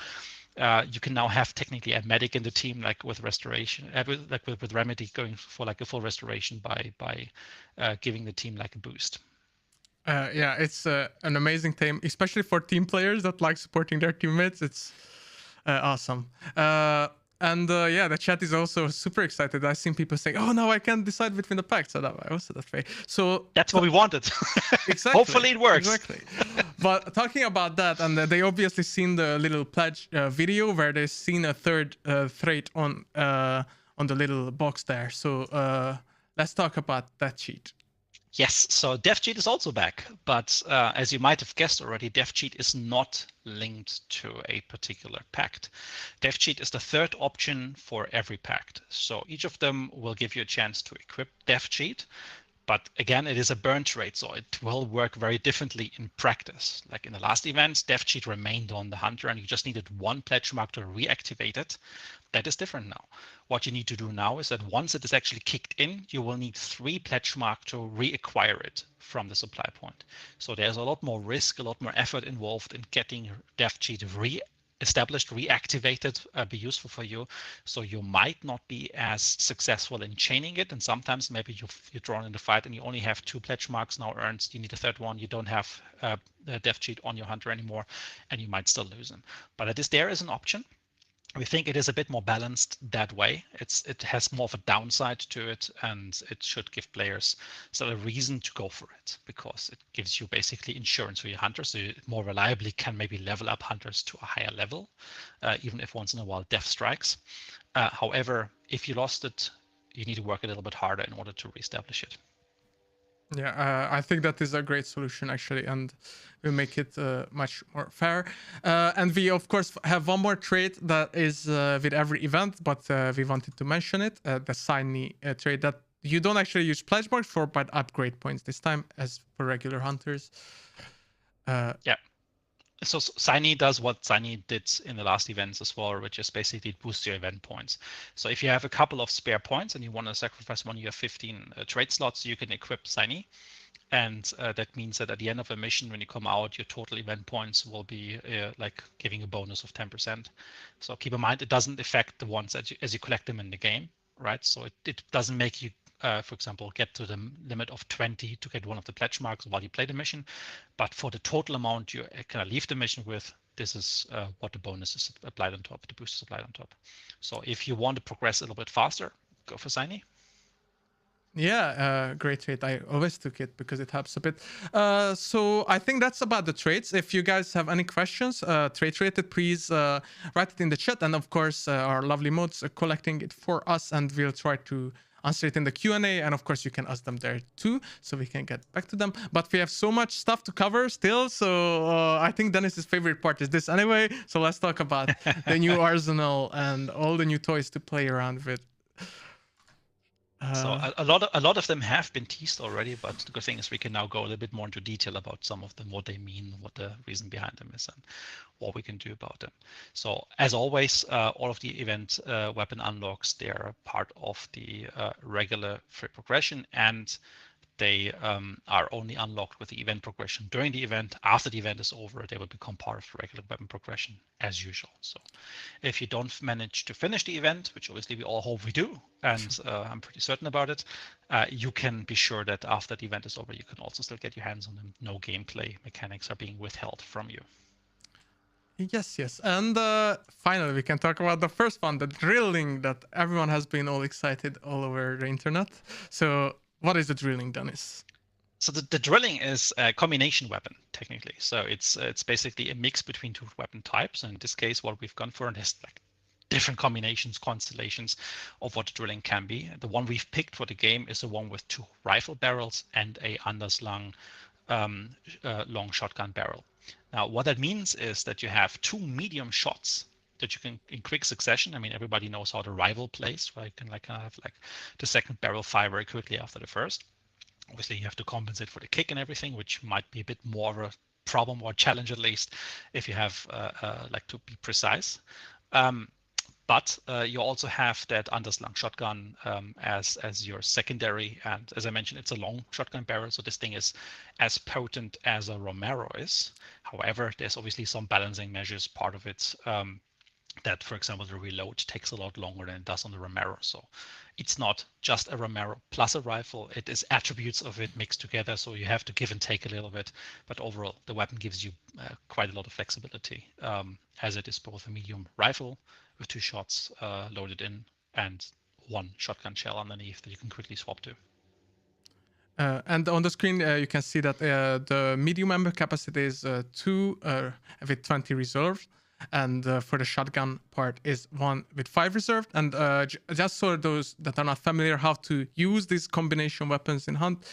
you can now have technically a medic in the team, like with restoration, with remedy, going for like a full restoration by giving the team like a boost. Yeah, it's an amazing team, especially for team players that like supporting their teammates. It's awesome. And yeah, the chat is also super excited. I've seen people saying, "Oh, now I can't decide between the packs." So I also that way. So that's what we wanted. Exactly. Hopefully it works. Exactly. But talking about that, and they obviously seen the little pledge video where they've seen a third trait on the little box there. So let's talk about that cheat. Yes, so dev cheat is also back, but as you might have guessed already, dev cheat is not linked to a particular pact. Dev cheat is the third option for every pact. So each of them will give you a chance to equip dev cheat. But again, it is a burn trait, so it will work very differently in practice. Like in the last event, dev cheat remained on the hunter and you just needed 1 pledge mark to reactivate it. That is different now. What you need to do now is that once it is actually kicked in, you will need 3 pledge mark to reacquire it from the supply point. So there's a lot more risk, a lot more effort involved in getting dev cheat established, reactivated, be useful for you. So you might not be as successful in chaining it. And sometimes maybe you're drawn in the fight and you only have 2 pledge marks now earned. You need a third one. You don't have the dev cheat on your hunter anymore, and you might still lose them. But it is there as an option. We think it is a bit more balanced that way. It has more of a downside to it, and it should give players a reason to go for it, because it gives you basically insurance for your hunters, so you more reliably can maybe level up hunters to a higher level, even if once in a while death strikes. However, if you lost it, you need to work a little bit harder in order to reestablish it. Yeah, I think that is a great solution actually, and we make it much more fair. And we of course have one more trait that is with every event, but we wanted to mention it, the Shiny trait that you don't actually use pledge marks for, but upgrade points this time as for regular hunters. Yeah. So Shiny does what Shiny did in the last events as well, which is basically boost your event points. So if you have a couple of spare points and you want to sacrifice one of your 15 trade slots, you can equip Shiny. And that means that at the end of a mission, when you come out, your total event points will be like giving a bonus of 10%. So keep in mind, it doesn't affect the ones as you collect them in the game, right? So it doesn't make you, for example, get to the limit of 20 to get one of the pledge marks while you play the mission. But for the total amount you kind of leave the mission with, this is what the bonus is applied on top, the boost is applied on top. So if you want to progress a little bit faster, go for Shiny. Yeah, great trait. I always took it because it helps a bit. So I think that's about the traits. If you guys have any questions, trait related, please write it in the chat. And of course, our lovely mods are collecting it for us, and we'll try to answer it in the Q&A. And of course, you can ask them there too, so we can get back to them. But we have so much stuff to cover still. So I think Dennis's favorite part is this anyway. So let's talk about the new arsenal and all the new toys to play around with. So a lot of them have been teased already, but the good thing is we can now go a little bit more into detail about some of them, what they mean, what the reason behind them is, and what we can do about them. So as always, all of the event weapon unlocks, they're part of the regular free progression, and they are only unlocked with the event progression during the event. After the event is over, they will become part of the regular weapon progression as usual. So if you don't manage to finish the event, which obviously we all hope we do, and I'm pretty certain about it, you can be sure that after the event is over, you can also still get your hands on them. No gameplay mechanics are being withheld from you. Yes. And finally, we can talk about the first one, the drilling that everyone has been all excited all over the internet. So what is the drilling, Dennis? So the drilling is a combination weapon, technically. So it's basically a mix between 2 weapon types. And in this case, what we've gone for, and there's like different combinations, constellations of what the drilling can be. The one we've picked for the game is the one with 2 rifle barrels and a underslung long shotgun barrel. Now, what that means is that you have 2 medium shots that you can in quick succession. I mean, everybody knows how the rival plays, right? You can like have like the second barrel fire very quickly after the first. Obviously, you have to compensate for the kick and everything, which might be a bit more of a problem or challenge, at least, if you have like to be precise. But you also have that underslung shotgun as your secondary, and as I mentioned, it's a long shotgun barrel, so this thing is as potent as a Romero is. However, there's obviously some balancing measures part of it. That, for example, the reload takes a lot longer than it does on the Romero. So it's not just a Romero plus a rifle. It is attributes of it mixed together. So you have to give and take a little bit. But overall, the weapon gives you quite a lot of flexibility, as it is both a medium rifle with 2 shots loaded in and 1 shotgun shell underneath that you can quickly swap to. And on the screen, you can see that the medium ammo capacity is 2 with 20 reserved. And for the shotgun part is 1 with 5 reserved. And just for those that are not familiar how to use these combination weapons in Hunt,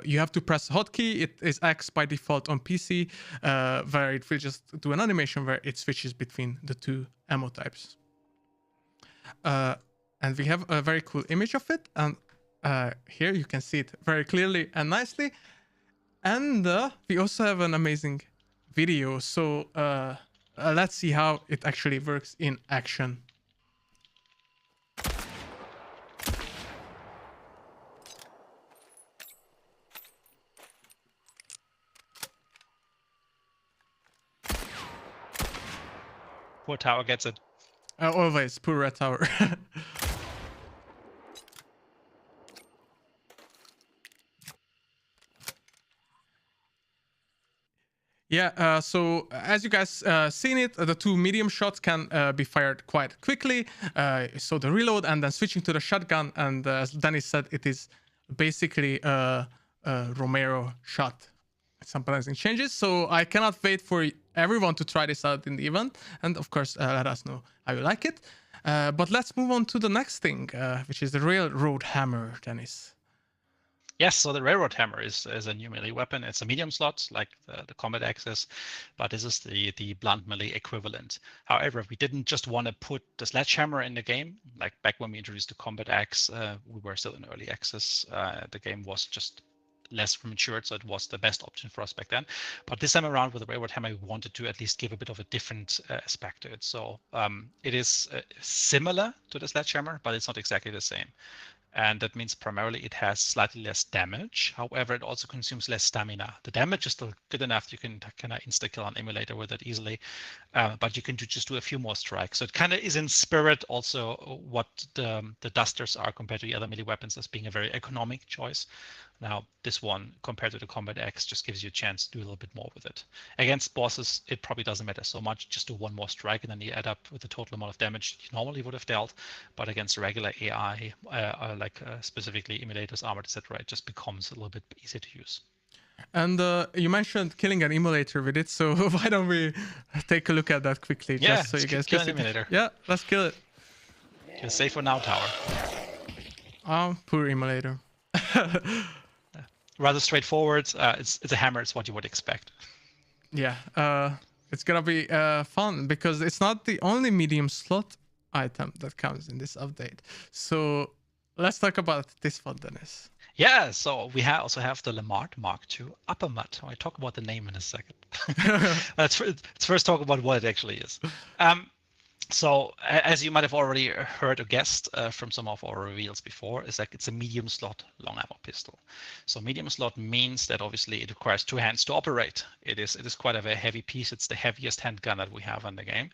you have to press a hotkey. It is X by default on PC, where it will just do an animation where it switches between the 2 ammo types. And we have a very cool image of it. And here you can see it very clearly and nicely. And we also have an amazing video. So let's see how it actually works in action. Poor tower gets it. Always, poor red tower. Yeah, so as you guys seen it, the 2 medium shots can be fired quite quickly. So the reload and then switching to the shotgun. And as Dennis said, it is basically a Romero shot. Some balancing changes. So I cannot wait for everyone to try this out in the event. And of course, let us know how you like it. But let's move on to the next thing, which is the Railroad Hammer, Dennis. Yes, so the Railroad Hammer is a new melee weapon. It's a medium slot, like the Combat Axis, but this is the blunt melee equivalent. However, we didn't just want to put the Sledgehammer in the game. Like back when we introduced the Combat Axe, we were still in early access. The game was just less matured, so it was the best option for us back then. But this time around with the Railroad Hammer, we wanted to at least give a bit of a different aspect to it. So it is similar to the Sledgehammer, but it's not exactly the same. And that means primarily it has slightly less damage. However, it also consumes less stamina. The damage is still good enough. You can kind of insta-kill an emulator with it easily, but you can just do a few more strikes. So it kind of is in spirit also what the Dusters are compared to the other melee weapons as being a very economic choice. Now, this one, compared to the Combat Axe, just gives you a chance to do a little bit more with it. Against bosses, it probably doesn't matter so much. Just do 1 more strike, and then you add up with the total amount of damage you normally would have dealt. But against regular AI, specifically emulators, armored, etc., it just becomes a little bit easier to use. And you mentioned killing an emulator with it, so why don't we take a look at that quickly? Yeah, just so you guys kill can an see. emulator. Yeah, let's kill it. You're safe for now, tower. Oh, poor emulator. Rather straightforward. It's a hammer. It's what you would expect. Yeah, it's gonna be fun because it's not the only medium slot item that comes in this update. So let's talk about this one, Dennis. Yeah, so we also have the Lamart Mark II Upper Mud. I'll talk about the name in a second. let's first talk about what it actually is. So as you might have already heard or guessed from some of our reveals before, is that it's a medium slot long ammo pistol. So medium slot means that obviously it requires 2 hands to operate. It is quite a very heavy piece. It's the heaviest handgun that we have in the game,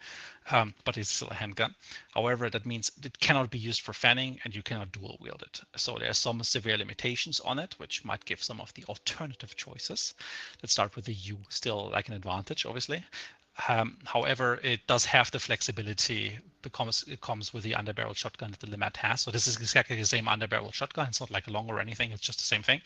but it's still a handgun. However, that means it cannot be used for fanning and you cannot dual wield it. So there are some severe limitations on it, which might give some of the alternative choices that start with the U still like an advantage, obviously. However, it does have the flexibility because it comes with the underbarrel shotgun that the Lamart has. So this is exactly the same underbarrel shotgun. It's not like long or anything. It's just the same thing.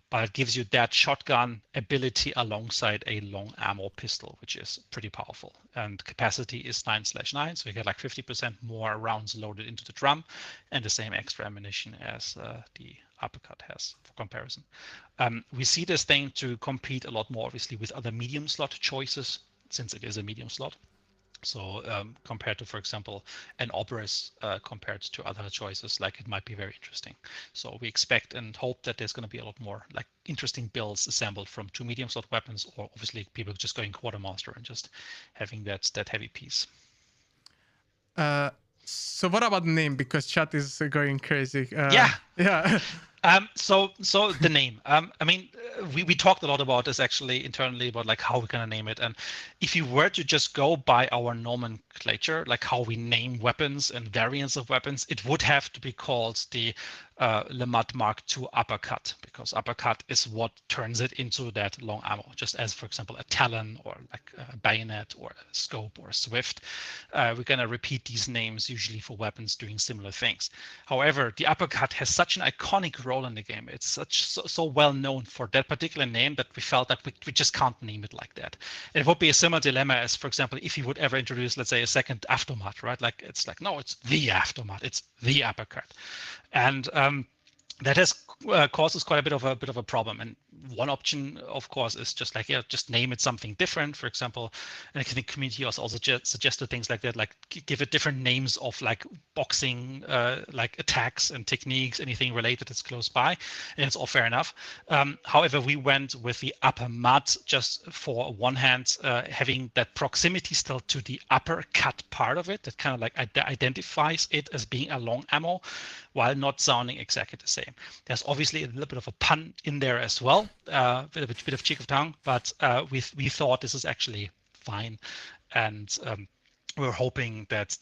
But it gives you that shotgun ability alongside a long ammo pistol, which is pretty powerful. And capacity is 9/9, so you get like 50% more rounds loaded into the drum and the same extra ammunition as the uppercut has for comparison. We see this thing to compete a lot more, obviously, with other medium slot choices, since it is a medium slot. So compared to, for example, an Obris, compared to other choices, like it might be very interesting. So we expect and hope that there's going to be a lot more like interesting builds assembled from 2 medium slot weapons, or obviously people just going quartermaster and just having that heavy piece. So what about the name? Because chat is going crazy. Yeah. Yeah. So the name. I mean, we talked a lot about this actually internally about like how we're gonna name it. And if you were to just go by our nomenclature, like how we name weapons and variants of weapons, it would have to be called the Lemad Mark II uppercut, because uppercut is what turns it into that long ammo. Just as, for example, a Talon or like a bayonet or a scope or a Swift. We're gonna repeat these names usually for weapons doing similar things. However, the uppercut has such an iconic role in the game. It's so well known for that particular name that we felt that we just can't name it like that. It would be a similar dilemma as, for example, if you would ever introduce, let's say, a second aftermath, right? Like it's like, no, it's the aftermath, it's the uppercut, and that has causes quite a bit of a problem. And one option, of course, is just like, yeah, just name it something different. For example, and I think the community also suggested things like that, like give it different names of like boxing, like attacks and techniques, anything related that's close by, and it's all fair enough. However, we went with the upper mud just for one hand, having that proximity still to the uppercut part of it, that kind of like identifies it as being a long ammo, while not sounding exactly the same. There's obviously a little bit of a pun in there as well, a bit of cheek of tongue, but we thought this is actually fine, and we're hoping that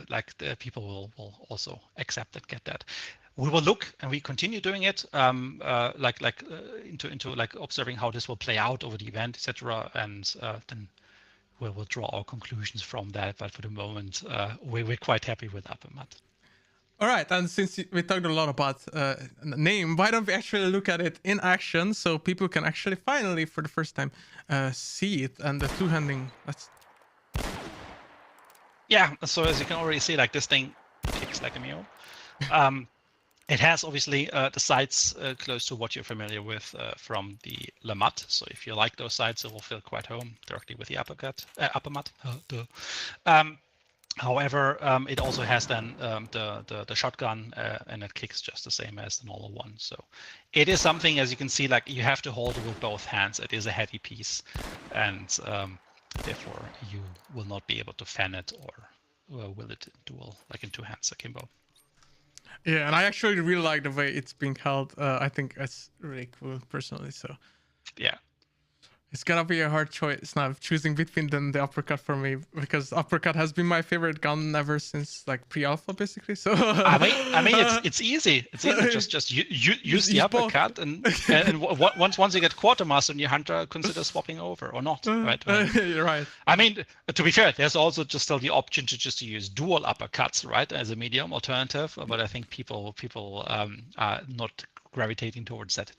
like the people will also accept and get that. We will look, and we continue doing it, into like observing how this will play out over the event, etc., and then we'll draw our conclusions from that. But for the moment, we're quite happy with Upper Mud. All right, and since we talked a lot about name, why don't we actually look at it in action so people can actually finally, for the first time, see it and the two-handing. Yeah, so as you can already see, like this thing kicks like a mule. It has obviously the sights close to what you're familiar with from the Lemad. So if you like those sights, it will feel quite home directly with the upper mud. However, it also has then the shotgun, and it kicks just the same as the normal one. So it is something, as you can see, like you have to hold it with both hands. It is a heavy piece, and therefore you will not be able to fan it or will it dual like in two hands akimbo. Yeah, and I actually really like the way it's being held. I think it's really cool personally. So yeah. It's gonna be a hard choice now, choosing between the uppercut for me, because uppercut has been my favorite gun ever since like pre-alpha, basically. So I mean, it's easy. It's easy. Just use the uppercut, and once you get quartermaster in your hunter, consider swapping over or not. Right? You're right. I mean, to be fair, there's also just still the option to just use dual uppercuts, right, as a medium alternative. But I think people are not gravitating towards that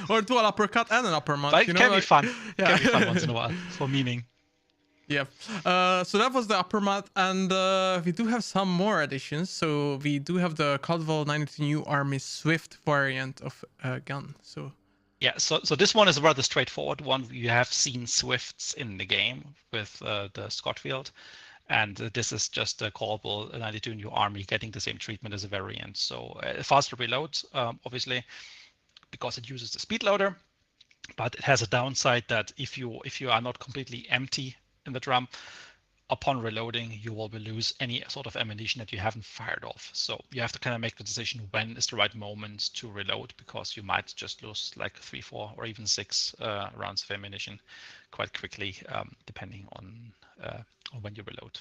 or dual uppercut and an upper mud. But it can be fun. Yeah. Can be fun once in a while for meaning. Yeah. So that was the upper mud, and we do have some more additions. So we do have the Caldwell 92 New Army Swift variant of gun. So yeah, so this one is a rather straightforward one. You have seen Swifts in the game with the Scotfield. And this is just a Caldwell 92 New Army getting the same treatment as a variant. So faster reload, obviously, because it uses the speed loader. But it has a downside that if you are not completely empty in the drum, upon reloading, you will lose any sort of ammunition that you haven't fired off. So you have to kind of make the decision when is the right moment to reload, because you might just lose like 3, 4, or even 6 rounds of ammunition quite quickly, depending on when you reload.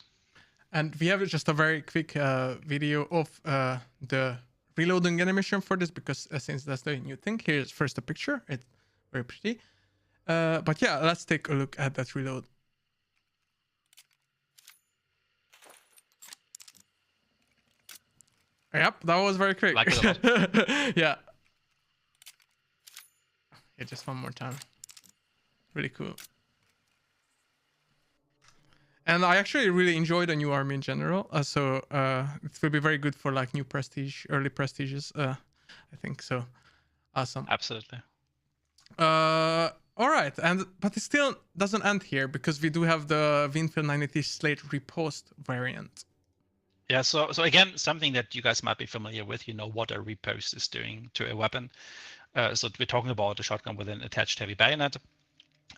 And we have just a very quick video of the reloading animation for this, because since that's the new thing, here's first a picture. It's very pretty. But yeah, let's take a look at that reload. Yep, that was very quick. Like it a lot. Yeah. Yeah, just one more time. Really cool. And I actually really enjoy the new army in general. So it will be very good for like new prestige, early prestiges. I think so. Awesome. Absolutely. All right. right, but it still doesn't end here because we do have the Winfield 980 Slate Repost variant. Yeah, so again, something that you guys might be familiar with, you know what a repost is doing to a weapon. So we're talking about a shotgun with an attached heavy bayonet,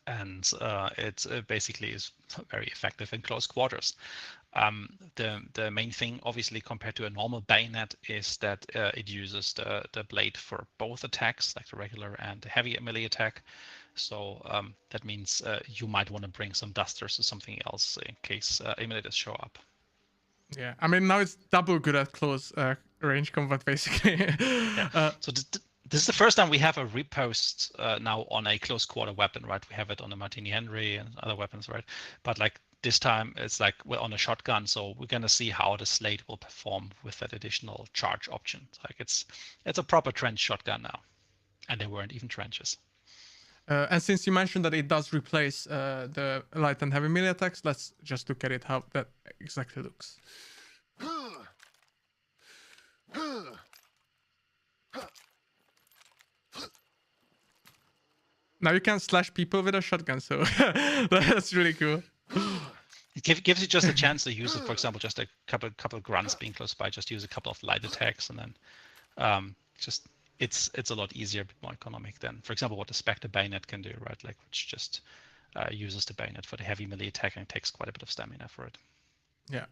and it basically is very effective in close quarters. The main thing, obviously, compared to a normal bayonet, is that it uses the blade for both attacks, like the regular and the heavy melee attack. So that means you might want to bring some dusters or something else in case emulators show up. Yeah, I mean now it's double good at close range combat basically. Yeah. So this is the first time we have a repost now on a close quarter weapon, right? We have it on the Martini Henry and other weapons, right? But like this time it's like we're on a shotgun, so we're gonna see how the Slate will perform with that additional charge option. Like it's a proper trench shotgun now, and they weren't even trenches. And since you mentioned that it does replace the light and heavy melee attacks, let's just look at it how that exactly looks. Now you can slash people with a shotgun, so that's really cool. It gives you just a chance to use it. For example, just a couple grunts being close by. Just use a couple of light attacks, and then just it's a lot easier, a bit more economic than, for example, what the Spectre bayonet can do, right? Like which just uses the bayonet for the heavy melee attack and takes quite a bit of stamina for it. Yeah,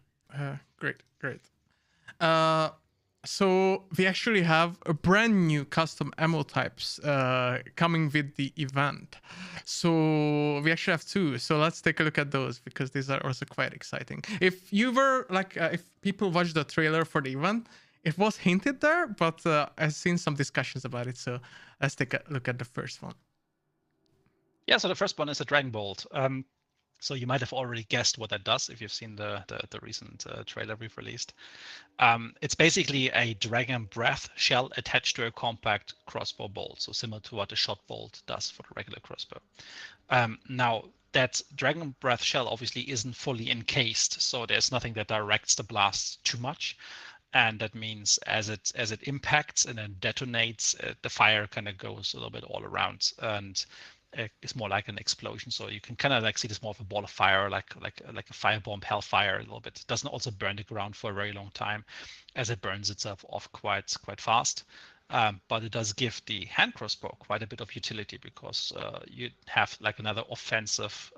great. So we actually have a brand new custom ammo types coming with the event. So we actually have two. So let's take a look at those because these are also quite exciting. If you were like, if people watched the trailer for the event, it was hinted there, but I've seen some discussions about it. So let's take a look at the first one. Yeah, so the first one is a Dragon Bolt. So you might have already guessed what that does if you've seen the recent trailer we've released. It's basically a Dragon Breath shell attached to a compact crossbow bolt, so similar to what the shot bolt does for the regular crossbow. Now, that Dragon Breath shell obviously isn't fully encased, so there's nothing that directs the blast too much. And that means as it impacts and then detonates, the fire kind of goes a little bit all around, and it's more like an explosion. So you can kind of like see this more of a ball of fire, like a firebomb, hellfire a little bit. It doesn't also burn the ground for a very long time, as it burns itself off quite fast. But it does give the hand crossbow quite a bit of utility because you have like another offensive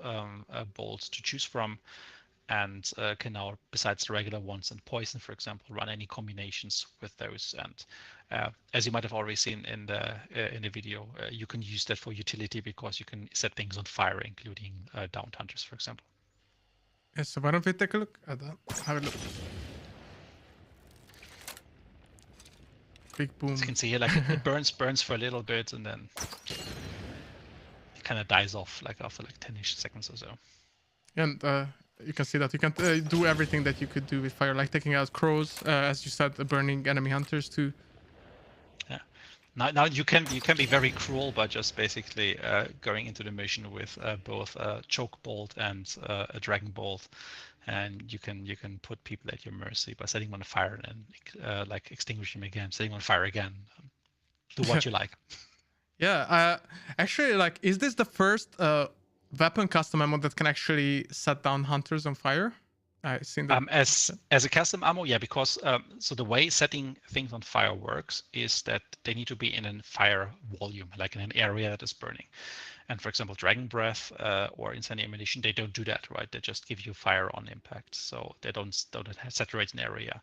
bolt to choose from, and can now, besides the regular ones and poison, for example, run any combinations with those. And as you might have already seen in the video, you can use that for utility because you can set things on fire, including downed hunters, for example. Yes, so why don't we take a look at that? Have a look. Big boom. As you can see here, like it burns for a little bit, and then it kind of dies off like after like 10-ish seconds or so. And you can see that you can do everything that you could do with fire, like taking out crows, as you said, burning enemy hunters too. Yeah. Now you can be very cruel by just basically going into the mission with both a choke bolt and a dragon bolt, and you can put people at your mercy by setting them on fire and like extinguish them again, setting them on fire again. Do what you like. Yeah. Actually, like, is this the first weapon custom ammo that can actually set down hunters on fire? I've seen that. As a custom ammo, yeah, because so the way setting things on fire works is that they need to be in a fire volume, like in an area that is burning. And for example, Dragon Breath or Incendiary Ammunition, they don't do that, right? They just give you fire on impact, so they don't saturate an area.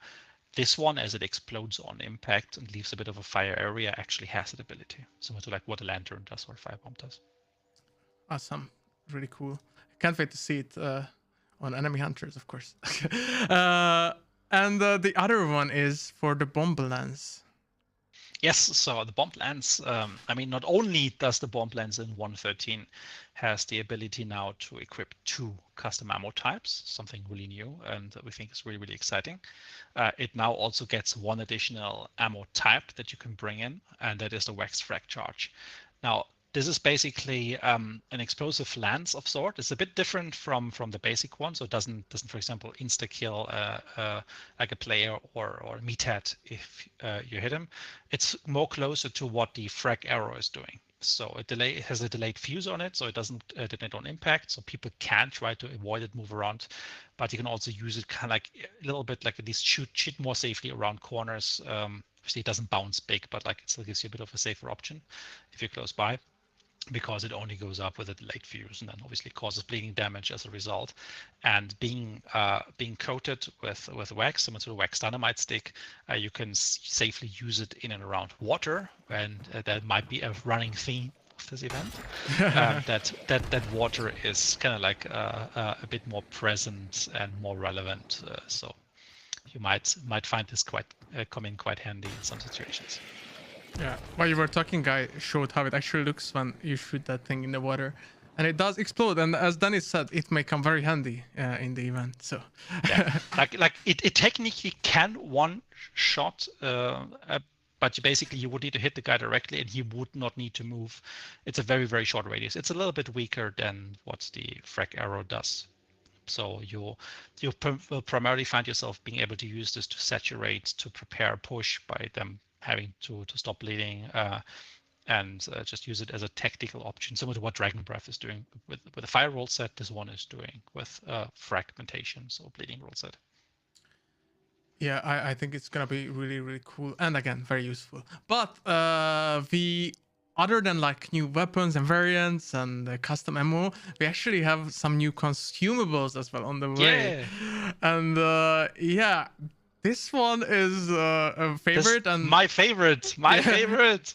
This one, as it explodes on impact and leaves a bit of a fire area, actually has that ability, similar to like what a lantern does or a firebomb does. Awesome. Really cool. Can't wait to see it on enemy hunters, of course. And the other one is for the bomb lance. Yes, so the bomb lance, I mean, not only does the bomb lance in 1.13 has the ability now to equip 2 custom ammo types, something really new and we think is really, really exciting. It now also gets 1 additional ammo type that you can bring in, and that is the waxed frag charge. Now, this is basically an explosive lance of sort. It's a bit different from the basic one, so it doesn't for example insta kill like a player or meathead if you hit him. It's more closer to what the frag arrow is doing. So it has a delayed fuse on it, so it doesn't detonate on impact. So people can try to avoid it, move around, but you can also use it kind of like a little bit like at least shoot more safely around corners. Obviously, it doesn't bounce big, but like it still gives you a bit of a safer option if you're close by, because it only goes up with a delayed fuse and then obviously causes bleeding damage as a result. And being coated with wax, similar to the wax dynamite stick, you can safely use it in and around water, and that might be a running theme of this event. that water is kind of like a bit more present and more relevant. So you might find this come in quite handy in some situations. Yeah, while you were talking, Guy showed how it actually looks when you shoot that thing in the water, and it does explode. And as Dennis said, it may come very handy in the event. So, yeah, like it technically can one shot, but you would need to hit the guy directly, and he would not need to move. It's a very, very short radius. It's a little bit weaker than what the frag arrow does. So you will primarily find yourself being able to use this to saturate, to prepare a push by them having to stop bleeding, and just use it as a tactical option, similar to what Dragon Breath is doing with a fire roll set. This one is doing with fragmentation, so bleeding roll set. yeah, I think it's gonna be really, really cool, and again, very useful. But other than like new weapons and variants and custom ammo, we actually have some new consumables as well on the way. Yeah. And yeah, this one is a favorite, and my favorite, favorite.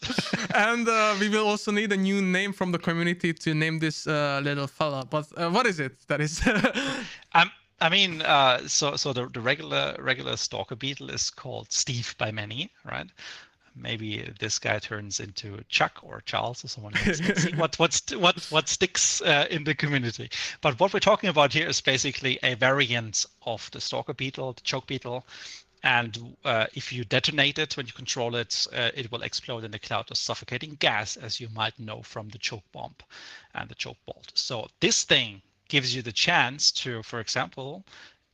And we will also need a new name from the community to name this little fella. But what is it? That is. I mean, so the regular stalker beetle is called Steve by many, right? Maybe this guy turns into Chuck or Charles or someone else. Let's see what sticks in the community. But what we're talking about here is basically a variant of the stalker beetle, the choke beetle. And if you detonate it when you control it, it will explode in a cloud of suffocating gas, as you might know from the choke bomb and the choke bolt. So this thing gives you the chance to, for example,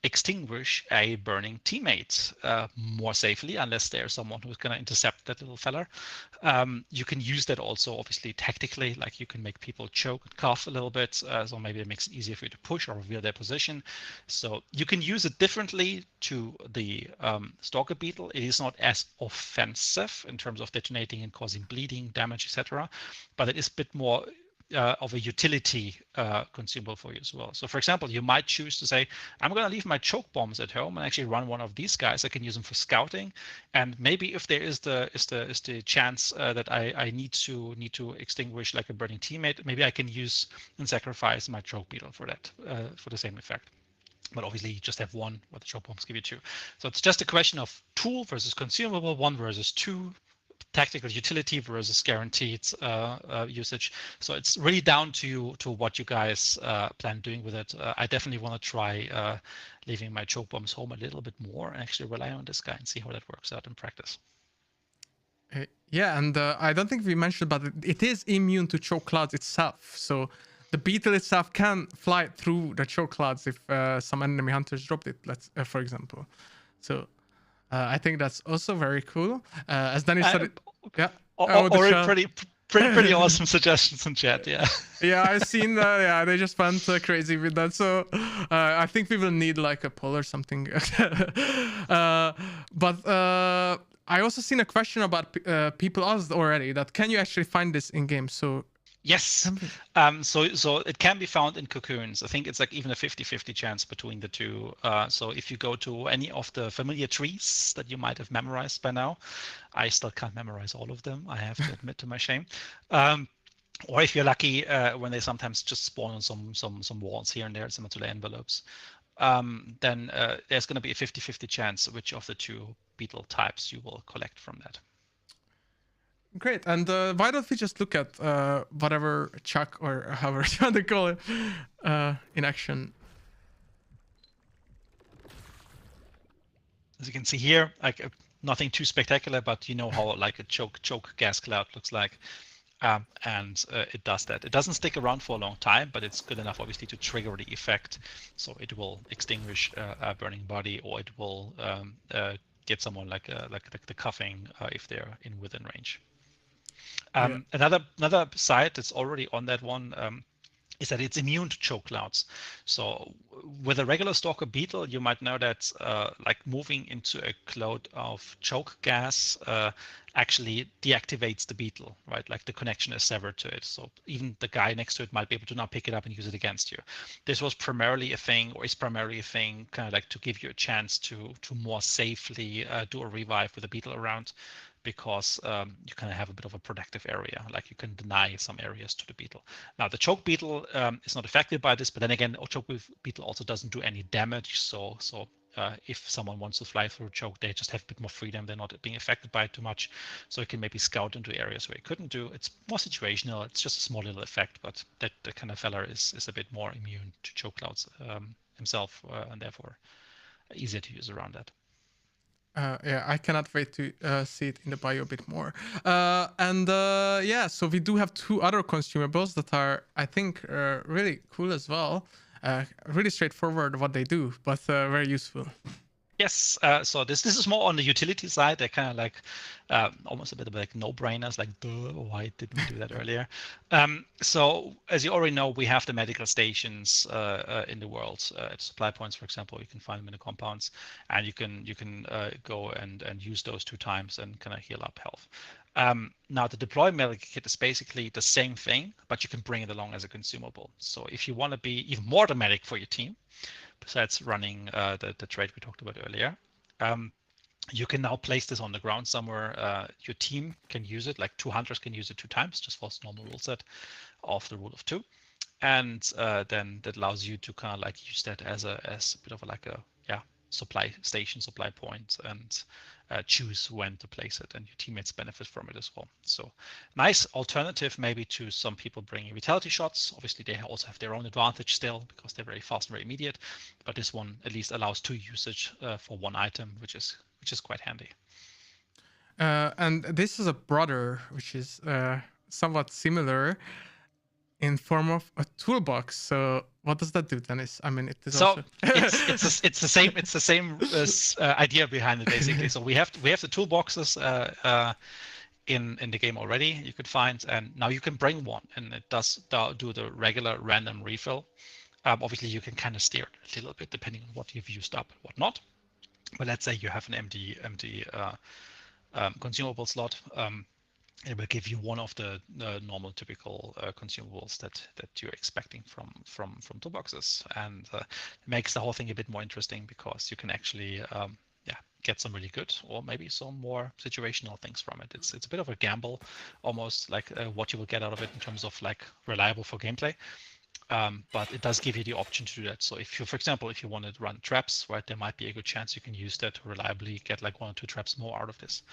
extinguish a burning teammate more safely, unless there's someone who's going to intercept that little fella. You can use that also, obviously, tactically, like you can make people choke and cough a little bit, so maybe it makes it easier for you to push or reveal their position. So you can use it differently to the stalker beetle. It is not as offensive in terms of detonating and causing bleeding, damage, etc., but it is a bit more of a utility consumable for you as well. So for example, you might choose to say, I'm going to leave my choke bombs at home and actually run one of these guys. I can use them for scouting. And maybe if there is the chance that I need to extinguish like a burning teammate, maybe I can use and sacrifice my choke beetle for that, for the same effect. But obviously you just have one, what the choke bombs give you two. So it's just a question of tool versus consumable, 1 versus 2. Tactical utility versus guaranteed usage. So it's really down to what you guys plan doing with it. I definitely want to try leaving my choke bombs home a little bit more and actually rely on this guy and see how that works out in practice. Yeah, and I don't think we mentioned, but it is immune to choke clouds itself. So the beetle itself can fly through the choke clouds if some enemy hunters dropped it, for example. So I think that's also very cool. As Danny said, yeah. Or pretty awesome suggestions in chat. Yeah. Yeah, I've seen that. Yeah, they just went crazy with that. So I think we will need like a poll or something. But I also seen a question about people asked already that can you actually find this in game? So. Yes. So it can be found in cocoons. I think it's like even a 50-50 chance between the two. So if you go to any of the familiar trees that you might have memorized by now, I still can't memorize all of them, I have to admit to my shame. Or if you're lucky, when they sometimes just spawn on some walls here and there, similar to the envelopes, then there's going to be a 50-50 chance which of the two beetle types you will collect from that. Great, and why don't we just look at whatever Chuck or however you want to call it in action? As you can see here, like nothing too spectacular, but you know how like a choke gas cloud looks like, and it does that. It doesn't stick around for a long time, but it's good enough obviously to trigger the effect, so it will extinguish a burning body, or it will get someone like the cuffing if they're within range. Another side that's already on that one is that it's immune to choke clouds. So with a regular stalker beetle, you might know that like moving into a cloud of choke gas actually deactivates the beetle, right? Like the connection is severed to it. So even the guy next to it might be able to now pick it up and use it against you. This was primarily a thing, or is primarily a thing, kind of like to give you a chance to more safely do a revive with a beetle around, because you kind of have a bit of a protective area, like you can deny some areas to the beetle. Now the choke beetle is not affected by this, but then again, choke beetle also doesn't do any damage. So if someone wants to fly through choke, they just have a bit more freedom. They're not being affected by it too much, so it can maybe scout into areas where it couldn't do. It's more situational. It's just a small little effect, but that the kind of fella is a bit more immune to choke clouds himself, and therefore easier to use around that. Yeah, I cannot wait to see it in the bio a bit more. Yeah, so we do have 2 other consumables that are, I think, really cool as well. Really straightforward what they do, but very useful. Yes, so this is more on the utility side. They're kind of like almost a bit of like no-brainers, like, duh, why didn't we do that earlier? So as you already know, we have the medical stations in the world. At supply points, for example, you can find them in the compounds, and you can go and use those 2 times and kind of heal up health. Now the deploy medic kit is basically the same thing, but you can bring it along as a consumable. So if you want to be even more the medic for your team, besides running the trade we talked about earlier, you can now place this on the ground somewhere. Your team can use it, like 2 hunters can use it 2 times, just for normal rule set of the rule of 2. And then that allows you to kind of like use that as a bit of like a supply station, supply point, and choose when to place it, and your teammates benefit from it as well. So nice alternative maybe to some people bringing vitality shots. Obviously they also have their own advantage still, because they're very fast and very immediate, but this one at least allows 2 usage for 1 item, which is quite handy. And this is a brother, which is somewhat similar in form of a toolbox. So what does that do, Dennis? I mean, it is so also it's the same idea behind it, basically. So we have the toolboxes in the game already, you could find, and now you can bring one, and it does do the regular random refill. Obviously you can kind of steer it a little bit depending on what you've used up and what not. But let's say you have an empty consumable slot. It will give you one of the normal typical consumables that you're expecting from toolboxes, and it makes the whole thing a bit more interesting, because you can actually get some really good, or maybe some more situational things from it. It's a bit of a gamble, almost like what you will get out of it in terms of like reliable for gameplay. But it does give you the option to do that. So if you, for example, if you want to run traps, right, there might be a good chance you can use that to reliably get like 1 or 2 traps more out of this.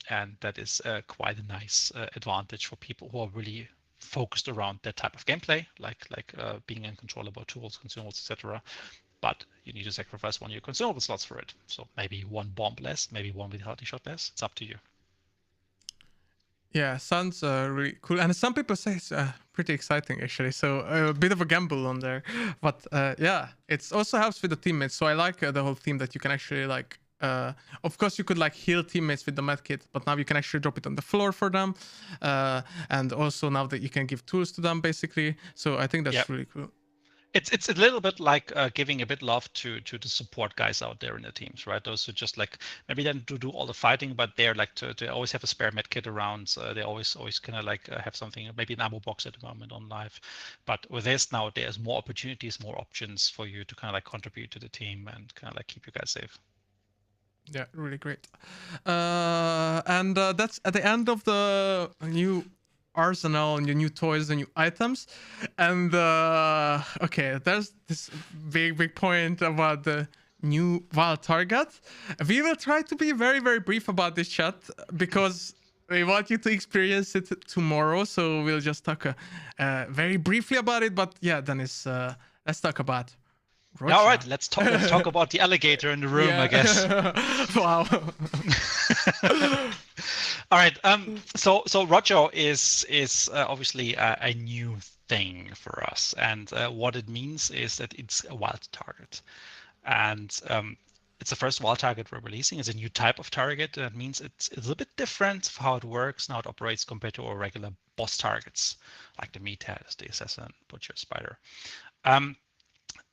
And that is quite a nice advantage for people who are really focused around that type of gameplay, like being in control about tools, consumables, etc. But you need to sacrifice 1 of your consumable slots for it. So maybe 1 bomb less, maybe 1 vitality shot less. It's up to you. Yeah, sounds really cool. And some people say it's pretty exciting, actually. So a bit of a gamble on there. But yeah, it also helps with the teammates. So I like the whole theme that you can actually like, of course you could like heal teammates with the medkit, but now you can actually drop it on the floor for them. And also now that you can give tools to them, basically. So I think that's really cool. It's a little bit like giving a bit love to the support guys out there in the teams, right? Those who just like maybe then do all the fighting, but they're like to always have a spare med kit around. They always kind of like have something, maybe an ammo box at the moment on live. But with this now, there's more opportunities, more options for you to kind of like contribute to the team and kind of like keep you guys safe. Yeah, really great. And that's at the end of the new arsenal and your new toys and new items. And okay, there's this big point about the new wild target. We will try to be very brief about this, chat, because we want you to experience it tomorrow. So we'll just talk very briefly about it. But yeah, Dennis, let's talk about Roger. All right, let's talk about the alligator in the room, I guess. Wow. All right. So Roger is obviously a new thing for us, and what it means is that it's a wild target, and it's the first wild target we're releasing. It's a new type of target. That means it's a little bit different for how it works and how it operates compared to our regular boss targets, like the meathead, the assassin, butcher, spider.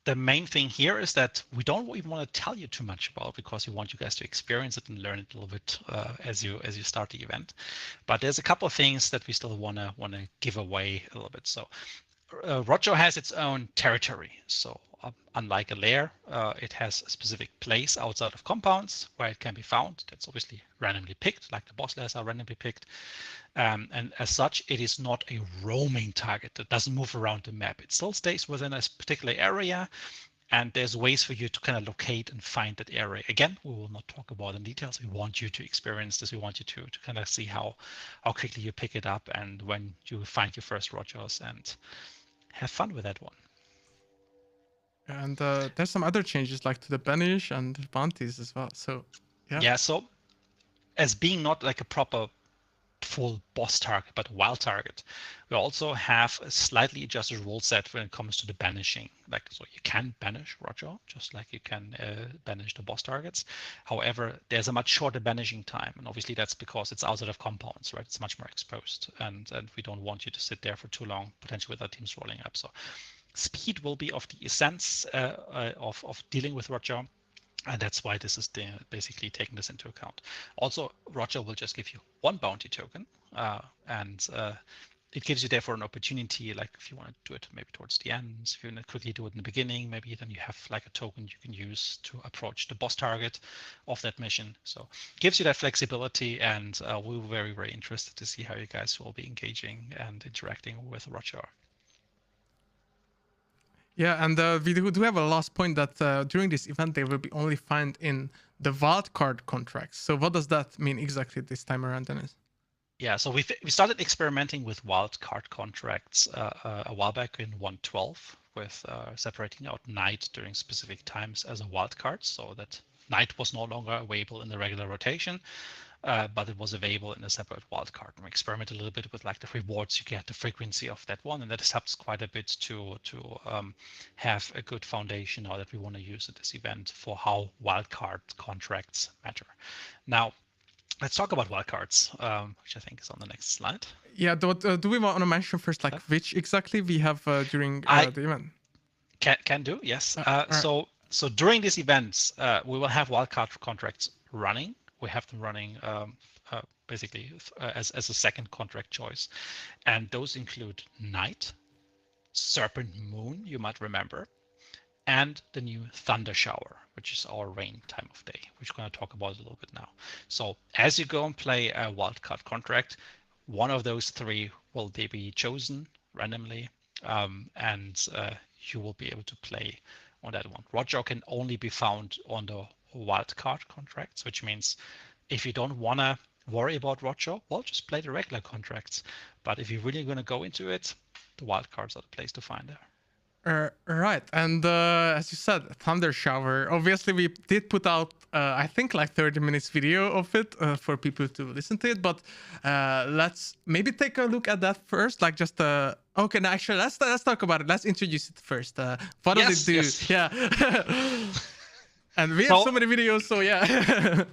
The main thing here is that we don't even want to tell you too much about, because we want you guys to experience it and learn it a little bit as you start the event. But there's a couple of things that we still want to give away a little bit. So Rojo has its own territory. So unlike a lair, it has a specific place outside of compounds where it can be found. That's obviously randomly picked, like the boss lairs are randomly picked. And as such, it is not a roaming target that doesn't move around the map. It still stays within a particular area, and there's ways for you to kind of locate and find that area. Again, we will not talk about in details. We want you to experience this. We want you to kind of see how quickly you pick it up and when you find your first Rogers, and have fun with that one. And there's some other changes like to the banish and bounties as well. So yeah. So as being not like a proper full boss target, but a wild target, we also have a slightly adjusted rule set when it comes to the banishing. Like, so you can banish Roger, just like you can banish the boss targets. However, there's a much shorter banishing time, and obviously that's because it's outside of compounds, right? It's much more exposed, and we don't want you to sit there for too long, potentially with our teams rolling up. So speed will be of the essence of dealing with Roger. And that's why this is basically taking this into account. Also, Roger will just give you one bounty token, and it gives you therefore an opportunity, like if you want to do it maybe towards the end, if you want to quickly do it in the beginning, maybe then you have like a token you can use to approach the boss target of that mission. So gives you that flexibility, and we were very, very interested to see how you guys will be engaging and interacting with Roger. Yeah, and we do have a last point that during this event they will be only found in the wildcard contracts. So what does that mean exactly this time around, Dennis? Yeah, so we started experimenting with wildcard contracts a while back in 1.12 with separating out night during specific times as a wildcard, so that night was no longer available in the regular rotation. But it was available in a separate wildcard. And we experimented a little bit with like the rewards you get, the frequency of that one, and that helps quite a bit to have a good foundation now that we want to use at this event for how wildcard contracts matter. Now, let's talk about wildcards, which I think is on the next slide. Yeah, do we want to mention first like which exactly we have during the event? Can do, yes. So during these events, we will have wildcard contracts running. We have them running basically as a second contract choice. And those include Night, Serpent Moon, you might remember, and the new Thundershower, which is our rain time of day, which we're going to talk about a little bit now. So as you go and play a wildcard contract, one of those three will be chosen randomly, and you will be able to play on that one. Roger can only be found on the wildcard contracts, which means if you don't want to worry about Roger, well, just play the regular contracts. But if you're really going to go into it, the wildcards are the place to find there. Right, and as you said, Thundershower. Obviously, we did put out, I think, like 30 minutes video of it for people to listen to it. But let's maybe take a look at that first. Like just okay, now actually, let's talk about it. Let's introduce it first. What does it do? Yes. Yeah. And we have so many videos, so yeah.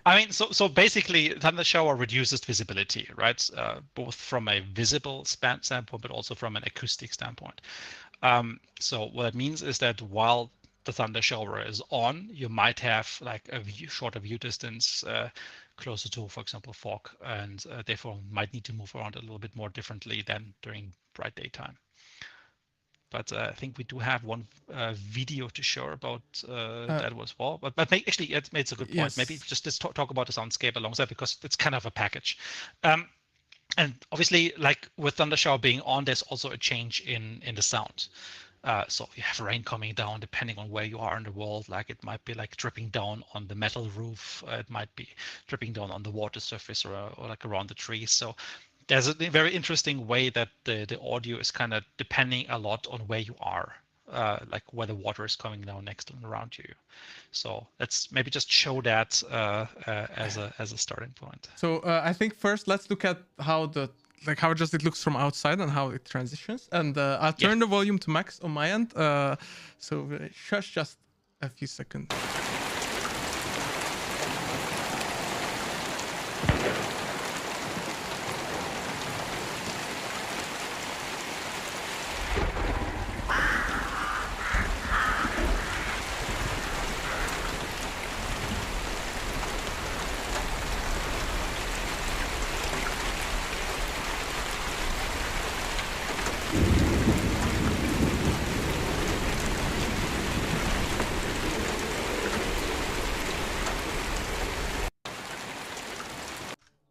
I mean, so basically, Thundershower reduces visibility, right? Both from a visible standpoint, but also from an acoustic standpoint. So what it means is that while the Thundershower is on, you might have like a shorter view distance closer to, for example, fog, and therefore might need to move around a little bit more differently than during bright daytime. But I think we do have one video to show about that as well. But actually, it's a good point. Yes. Maybe just talk about the soundscape alongside, because it's kind of a package. And obviously, like with Thundershower being on, there's also a change in the sound. So you have rain coming down depending on where you are in the world. Like it might be like dripping down on the metal roof. It might be dripping down on the water surface or like around the trees. So there's a very interesting way that the audio is kind of depending a lot on where you are, like where the water is coming down next and around you. So let's maybe just show that as a starting point. So I think first let's look at how it looks from outside and how it transitions. And I'll turn the volume to max on my end. So just a few seconds.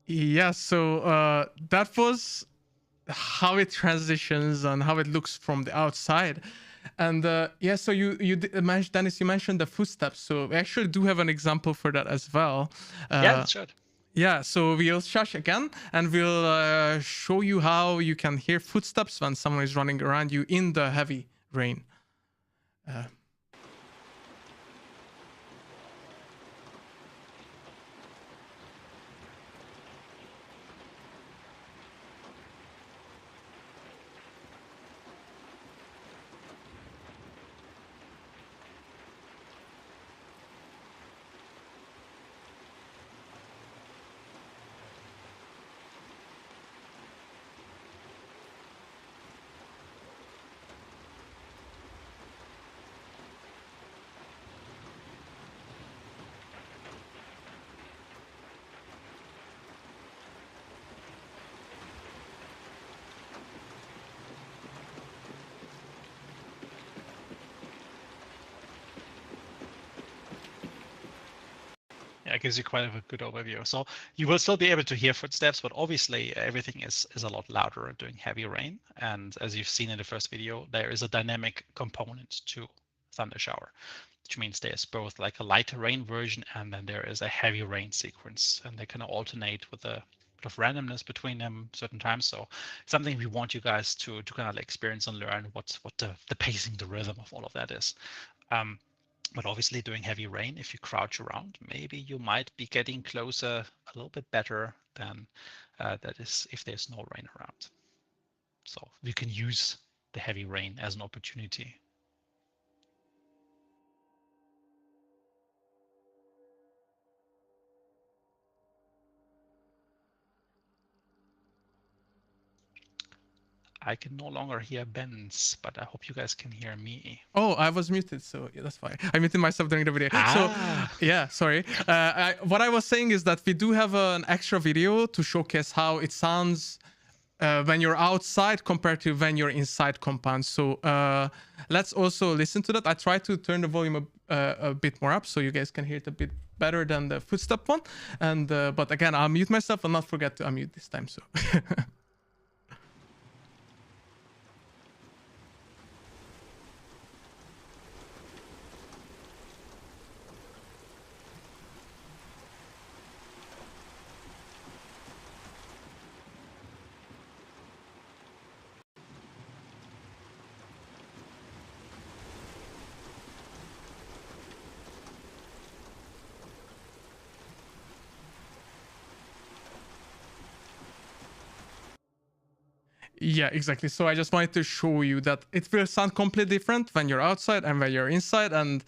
Yeah, so that was how it transitions and how it looks from the outside. And yeah, so mentioned, Dennis, you mentioned the footsteps. So we actually do have an example for that as well. Yeah, it should. Yeah, so we'll shush again and we'll show you how you can hear footsteps when someone is running around you in the heavy rain. Yeah, it gives you quite a good overview. So you will still be able to hear footsteps, but obviously everything is a lot louder during heavy rain. And as you've seen in the first video, there is a dynamic component to Thundershower, which means there's both like a lighter rain version and then there is a heavy rain sequence, and they kind of alternate with a bit of randomness between them certain times. So something we want you guys to kind of like experience and learn what the pacing, the rhythm of all of that is. But obviously during heavy rain, if you crouch around, maybe you might be getting closer a little bit better than that is if there's no rain around. So you can use the heavy rain as an opportunity. I can no longer hear Ben's, but I hope you guys can hear me. Oh, I was muted, so yeah, that's fine. I muted myself during the video. Ah. So yeah, sorry. What I was saying is that we do have an extra video to showcase how it sounds when you're outside compared to when you're inside compound. So let's also listen to that. I try to turn the volume a bit more up so you guys can hear it a bit better than the footstep one. And but again, I'll mute myself and not forget to unmute this time. So. Yeah, exactly. So I just wanted to show you that it will sound completely different when you're outside and when you're inside, and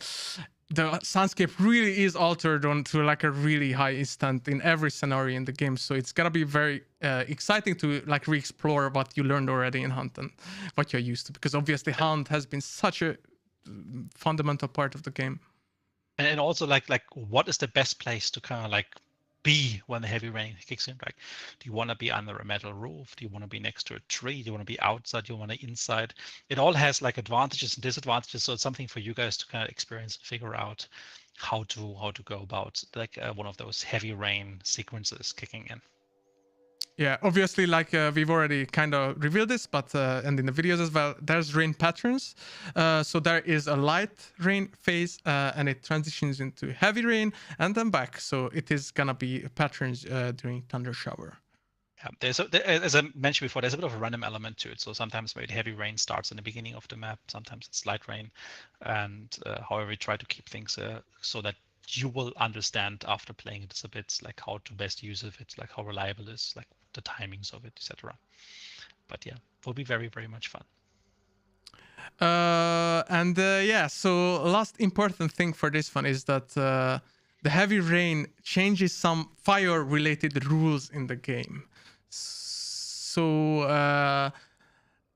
the soundscape really is altered onto like a really high instant in every scenario in the game. So it's gonna be very exciting to like re-explore what you learned already in Hunt and what you're used to, because obviously Hunt has been such a fundamental part of the game. And also like what is the best place to kind of like be when the heavy rain kicks in? Like, do you want to be under a metal roof? Do you want to be next to a tree? Do you want to be outside? Do you want to inside? It all has like advantages and disadvantages. So it's something for you guys to kind of experience and figure out how to go about like one of those heavy rain sequences kicking in. Yeah, obviously, like we've already kind of revealed this, but and in the videos as well, there's rain patterns. So there is a light rain phase, and it transitions into heavy rain and then back. So it is gonna be patterns during Thundershower. Yeah, as I mentioned before, there's a bit of a random element to it. So sometimes maybe heavy rain starts in the beginning of the map. Sometimes it's light rain, and however, we try to keep things so that you will understand after playing it a bit, like how to best use of it, like how reliable it is, like the timings of it, etc. But yeah, it will be very, very much fun. And yeah, so last important thing for this one is that the heavy rain changes some fire-related rules in the game. So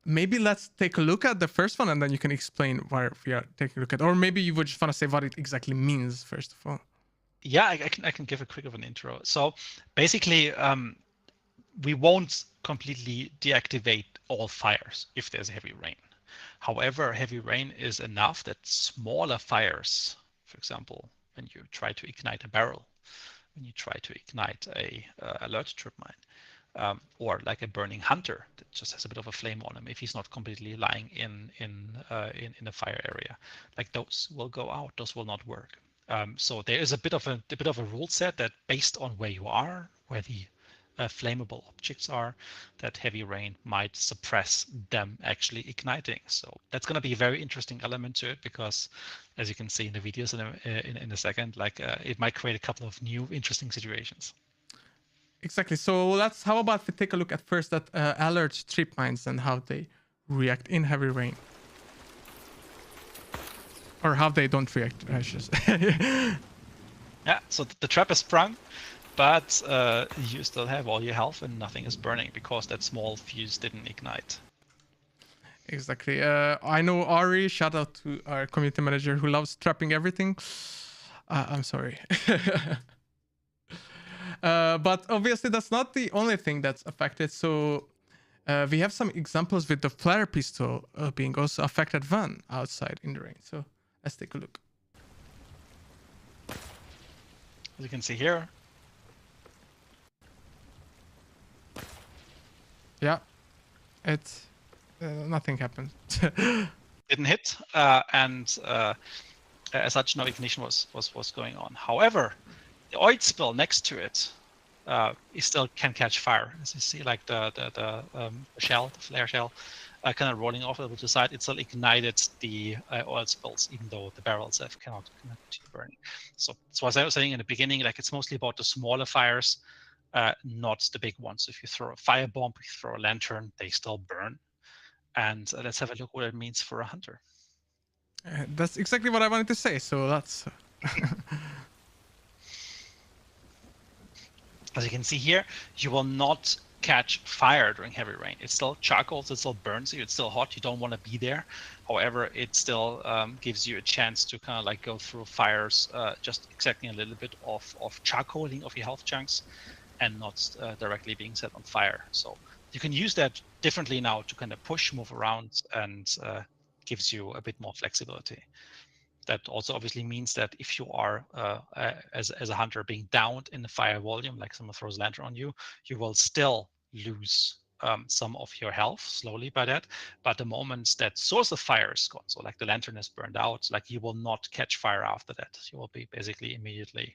maybe let's take a look at the first one, and then you can explain why we are taking a look at, or maybe you would just want to say what it exactly means first of all. Yeah, I can give a quick of an intro. So basically, we won't completely deactivate all fires if there's heavy rain. However, heavy rain is enough that smaller fires, for example, when you try to ignite a barrel, when you try to ignite a alert trip mine, or like a burning hunter that just has a bit of a flame on him, if he's not completely lying in a fire area, like those will go out. Those will not work. So there is a bit of a rule set that based on where you are, where the flammable objects are, that heavy rain might suppress them actually igniting. So that's going to be a very interesting element to it, because as you can see in the videos in a second, like it might create a couple of new interesting situations. Exactly. So how about we take a look at first at alert trip mines and how they react in heavy rain, or how they don't react, I should say. Yeah. So the trap is sprung, but you still have all your health and nothing is burning because that small fuse didn't ignite. Exactly. I know Ari, shout out to our community manager who loves trapping everything. I'm sorry. But obviously that's not the only thing that's affected. So we have some examples with the flare pistol being also affected when outside in the rain. So let's take a look. As you can see here. Yeah, it's nothing happened. Didn't hit, and as such, no ignition was going on. However, the oil spill next to it, it still can catch fire. As you see, like the shell, the flare shell, kind of rolling off to the side, it still ignited the oil spills, even though the barrel itself cannot continue burning. So as I was saying in the beginning, like it's mostly about the smaller fires, not the big ones. If you throw a firebomb, if you throw a lantern, they still burn. And let's have a look what it means for a hunter. That's exactly what I wanted to say. So that's. As you can see here, you will not catch fire during heavy rain. It's still charcoal, it still burns you, it's still hot, you don't want to be there. However, it still gives you a chance to kind of like go through fires, just extracting a little bit of charcoaling of your health chunks and not directly being set on fire. So you can use that differently now to kind of push, move around, and gives you a bit more flexibility. That also obviously means that if you are, as a hunter, being downed in the fire volume, like someone throws a lantern on you, you will still lose some of your health slowly by that. But the moment that source of fire is gone, so like the lantern is burned out, like you will not catch fire after that. You will be basically immediately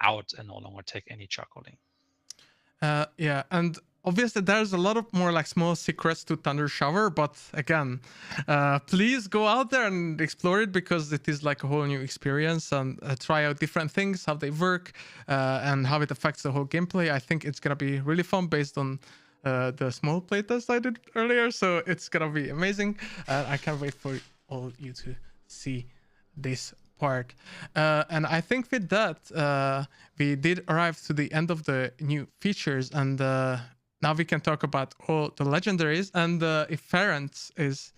out and no longer take any charcoaling. Yeah, and obviously there's a lot of more like small secrets to Thundershower, but again, please go out there and explore it, because it is like a whole new experience, and try out different things, how they work, and how it affects the whole gameplay. I think it's gonna be really fun based on the small playtest I did earlier, so it's gonna be amazing. I can't wait for all you to see this part. And I think with that, we did arrive to the end of the new features, and now we can talk about all the legendaries. And if Ferent is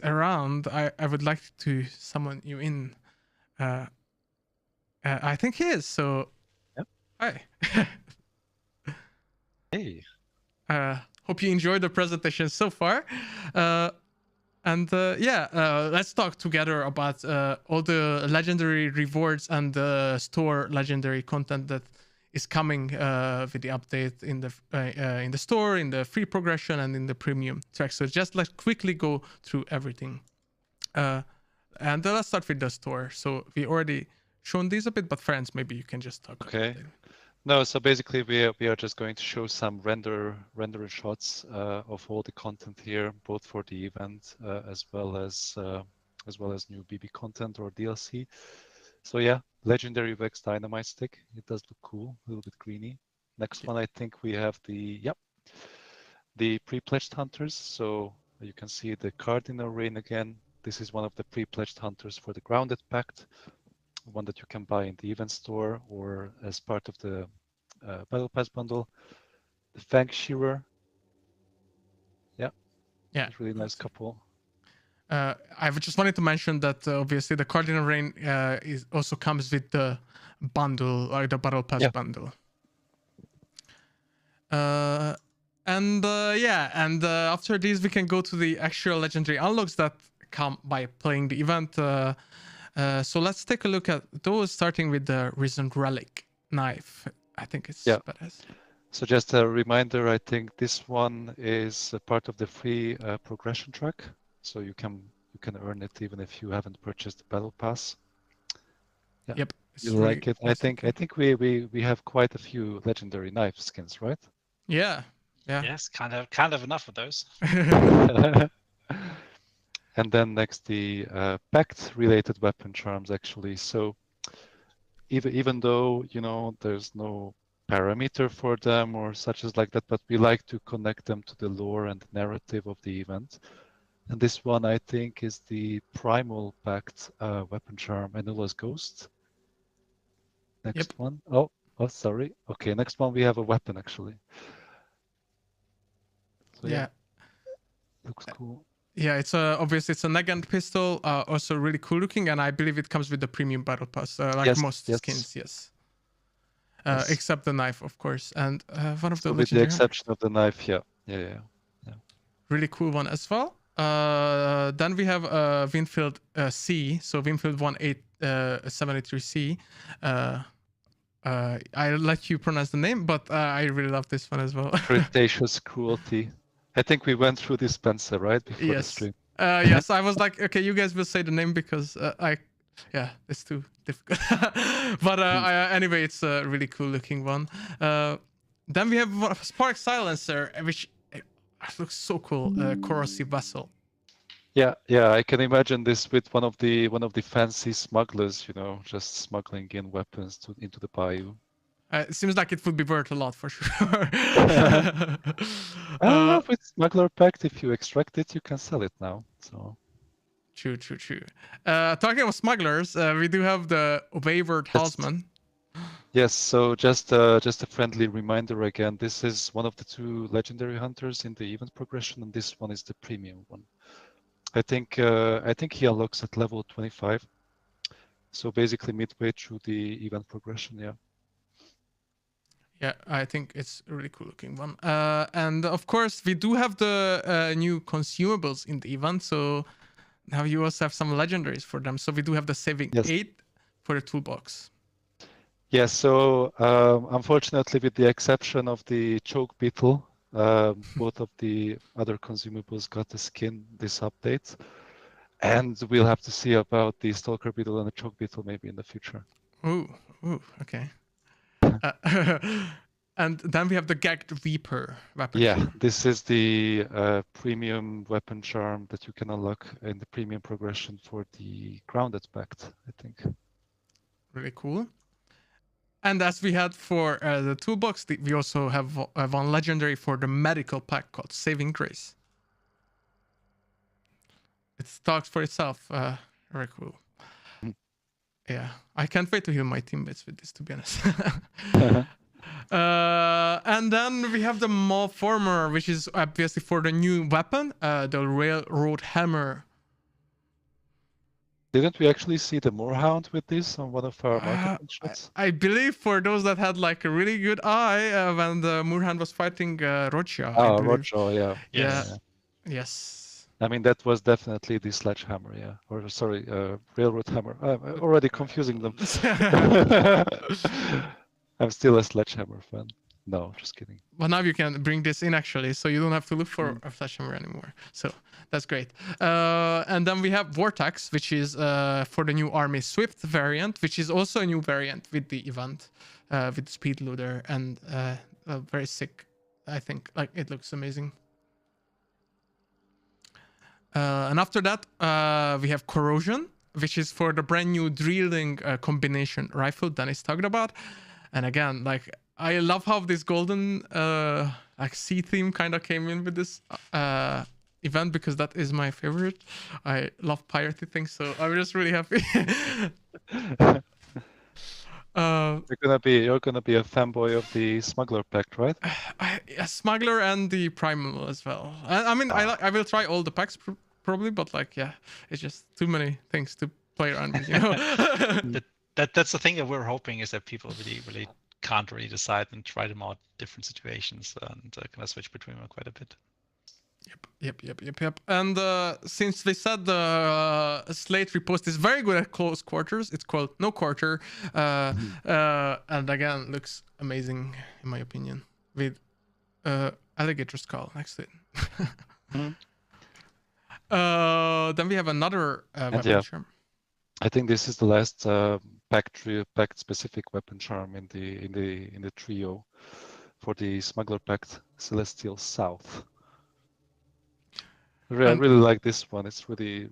around, I would like to summon you in. I think he is. So, Yep. Hi. Hey. Hope you enjoyed the presentation so far. And let's talk together about all the legendary rewards and the store legendary content that is coming with the update in the store, in the free progression, and in the premium track. So just let's quickly go through everything. And let's start with the store. So we already shown these a bit, but friends, maybe you can just talk. Okay. About it. No, so basically we are just going to show some render shots of all the content here, both for the event as well as new BB content or DLC. So yeah, legendary Vex dynamite stick. It does look cool, a little bit greeny. Next one, I think we have the pre-pledged hunters. So you can see the cardinal rain again. This is one of the pre-pledged hunters for the grounded pact. One that you can buy in the event store or as part of the battle pass bundle. The Fang Shearer. Yeah. Yeah. Really nice couple. I just wanted to mention that obviously the Cardinal Rain is also comes with the bundle or the Battle Pass bundle. And after this we can go to the actual legendary unlocks that come by playing the event. So let's take a look at those, starting with the Risen Relic knife. I think it's badass. So just a reminder, I think this one is a part of the free progression track. So you can earn it even if you haven't purchased the battle pass. Yeah. Yep. You like it? Awesome. I think we have quite a few legendary knife skins, right? Yeah. Yes, kind of enough of those. And then next the Pact related weapon charms actually. So even though there's no parameter for them or such as like that, but we like to connect them to the lore and narrative of the event. And this one I think is the Primal Pact weapon charm, Anula's Ghost. Next one. Oh, sorry. Okay, next one we have a weapon actually. So yeah. Looks cool. Yeah, it's obviously it's a Nagant pistol, also really cool looking, and I believe it comes with the premium battle pass, like most skins. Yes. Except the knife, of course, and one of the with the exception of the knife, yeah. Really cool one as well. Then we have Winfield C, so Winfield 1873C. I'll let you pronounce the name, but I really love this one as well. Cretaceous Cruelty. I think we went through this, Spencer, right? Before the stream. Yes, I was like, okay, you guys will say the name because it's too difficult. But anyway, it's a really cool looking one. Then we have a Spark Silencer, which looks so cool. Corrosive Vessel. Yeah, I can imagine this with one of the fancy smugglers, just smuggling in weapons into the bayou. It seems like it would be worth a lot for sure. With Smuggler Pact, if you extract it, you can sell it now. So. True. Talking about smugglers, we do have the Wayward Halsman. Yes, so just a friendly reminder again, this is one of the 2 legendary hunters in the event progression, and this one is the premium one. I think he unlocks at level 25. So basically midway through the event progression, yeah. Yeah, I think it's a really cool looking one. And of course, we do have the new consumables in the event. So now you also have some legendaries for them. So we do have the Saving 8 for the toolbox. Yes, so unfortunately, with the exception of the Choke Beetle, both of the other consumables got a skin this update. And we'll have to see about the Stalker Beetle and the Choke Beetle maybe in the future. Ooh, okay. And then we have the Gagged Reaper weapon. Yeah, this is the premium weapon charm that you can unlock in the premium progression for the Grounded Pact, I think. Really cool. And as we had for the toolbox, we also have one legendary for the medical pack called Saving Grace. It talks for itself. Very cool. Yeah, I can't wait to heal my teammates with this, to be honest. And then we have the Malformer, which is obviously for the new weapon, the Railroad Hammer. Didn't we actually see the Moorhound with this on one of our marketing shots? I believe for those that had like a really good eye when the Moorhound was fighting Rocha. Oh, Rocha, yeah. Yes. I mean, that was definitely the Sledgehammer, yeah. Or sorry, Railroad Hammer. I'm already confusing them. I'm still a Sledgehammer fan. No, just kidding. But now you can bring this in actually, so you don't have to look for a Sledgehammer anymore. So that's great. And then we have Vortex, which is for the new Army Swift variant, which is also a new variant with the event, with Speed Loader, and very sick, I think. Like, it looks amazing. And after that, we have Corrosion, which is for the brand new drilling combination rifle Dennis talked about. And again, like, I love how this golden like sea theme kind of came in with this event, because that is my favorite. I love piratey things, so I'm just really happy. You're gonna be a fanboy of the Smuggler Pact, right? A smuggler and the primal as well. I mean, I will try all the packs probably, but like, yeah, it's just too many things to play around with, you know. That's the thing that we're hoping is that people really can't really decide and try them out different situations and kind of switch between them quite a bit. Yep. And since they said the slate repost is very good at close quarters, it's called No Quarter. And again, looks amazing in my opinion with alligator skull next to it. Then we have another weapon charm. I think this is the last pact specific weapon charm in the trio for the Smuggler Pact Celestial South. I really like this one. It's I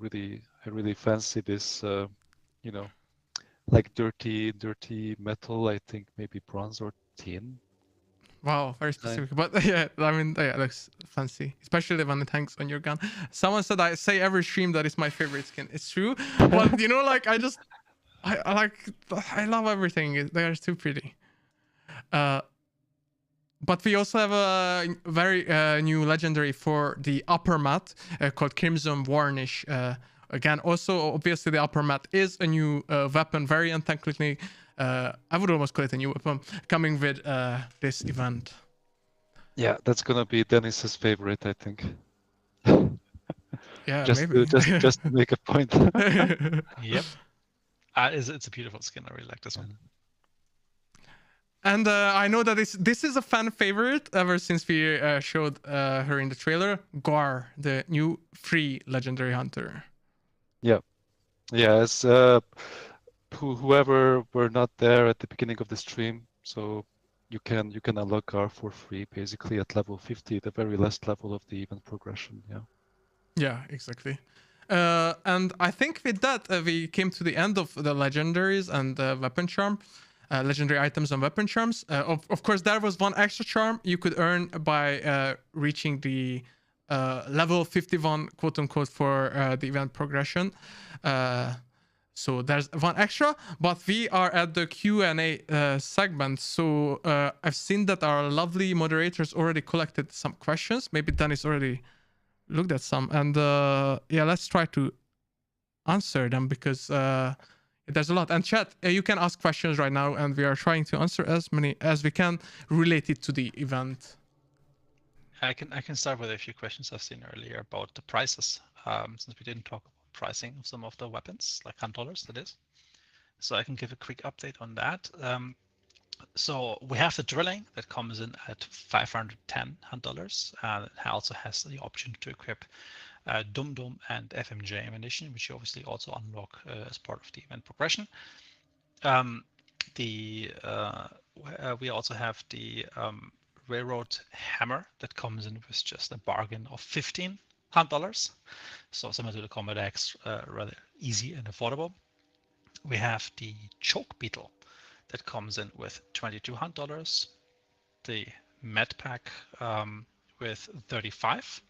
really fancy this, you know, like dirty metal. I think maybe bronze or tin. Wow, very specific. But yeah, I mean, yeah, it looks fancy, especially when it hangs on your gun. Someone said I say every stream that is my favorite skin. It's true, but you know, like I love everything. They are too pretty. But we also have a very new legendary for the upper mat called Crimson Varnish. Again, also obviously the upper mat is a new weapon variant. Technically, I would almost call it a new weapon coming with this event. Yeah, that's gonna be Dennis's favorite, I think. Yeah, just maybe. just to make a point. Yep. It's a beautiful skin. I really like this one. And I know that this is a fan favorite ever since we showed her in the trailer. Gar, the new free legendary hunter. Yeah, as whoever were not there at the beginning of the stream, so you can unlock Gar for free basically at level 50, the very last level of the event progression. Yeah, exactly. And I think with that we came to the end of the legendaries and weapon charm. Legendary items and weapon charms. Of course, there was one extra charm you could earn by reaching the level 51, quote unquote, for the event progression. So there's one extra, but we are at the Q&A segment. So I've seen that our lovely moderators already collected some questions. Maybe Dennis already looked at some. And yeah, let's try to answer them because there's a lot. And chat, you can ask questions right now, and we are trying to answer as many as we can related to the event. I can start with a few questions I've seen earlier about the prices, since we didn't talk about pricing of some of the weapons, like $100, that is. So I can give a quick update on that. So we have the drilling that comes in at $510, and it also has the option to equip Dum Dum and FMJ ammunition, which you obviously also unlock as part of the event progression. We also have the Railroad Hammer that comes in with just a bargain of $1,500. So similar to the Combat Axe, rather easy and affordable. We have the Choke Beetle that comes in with $2,200. The Med Pack with $35.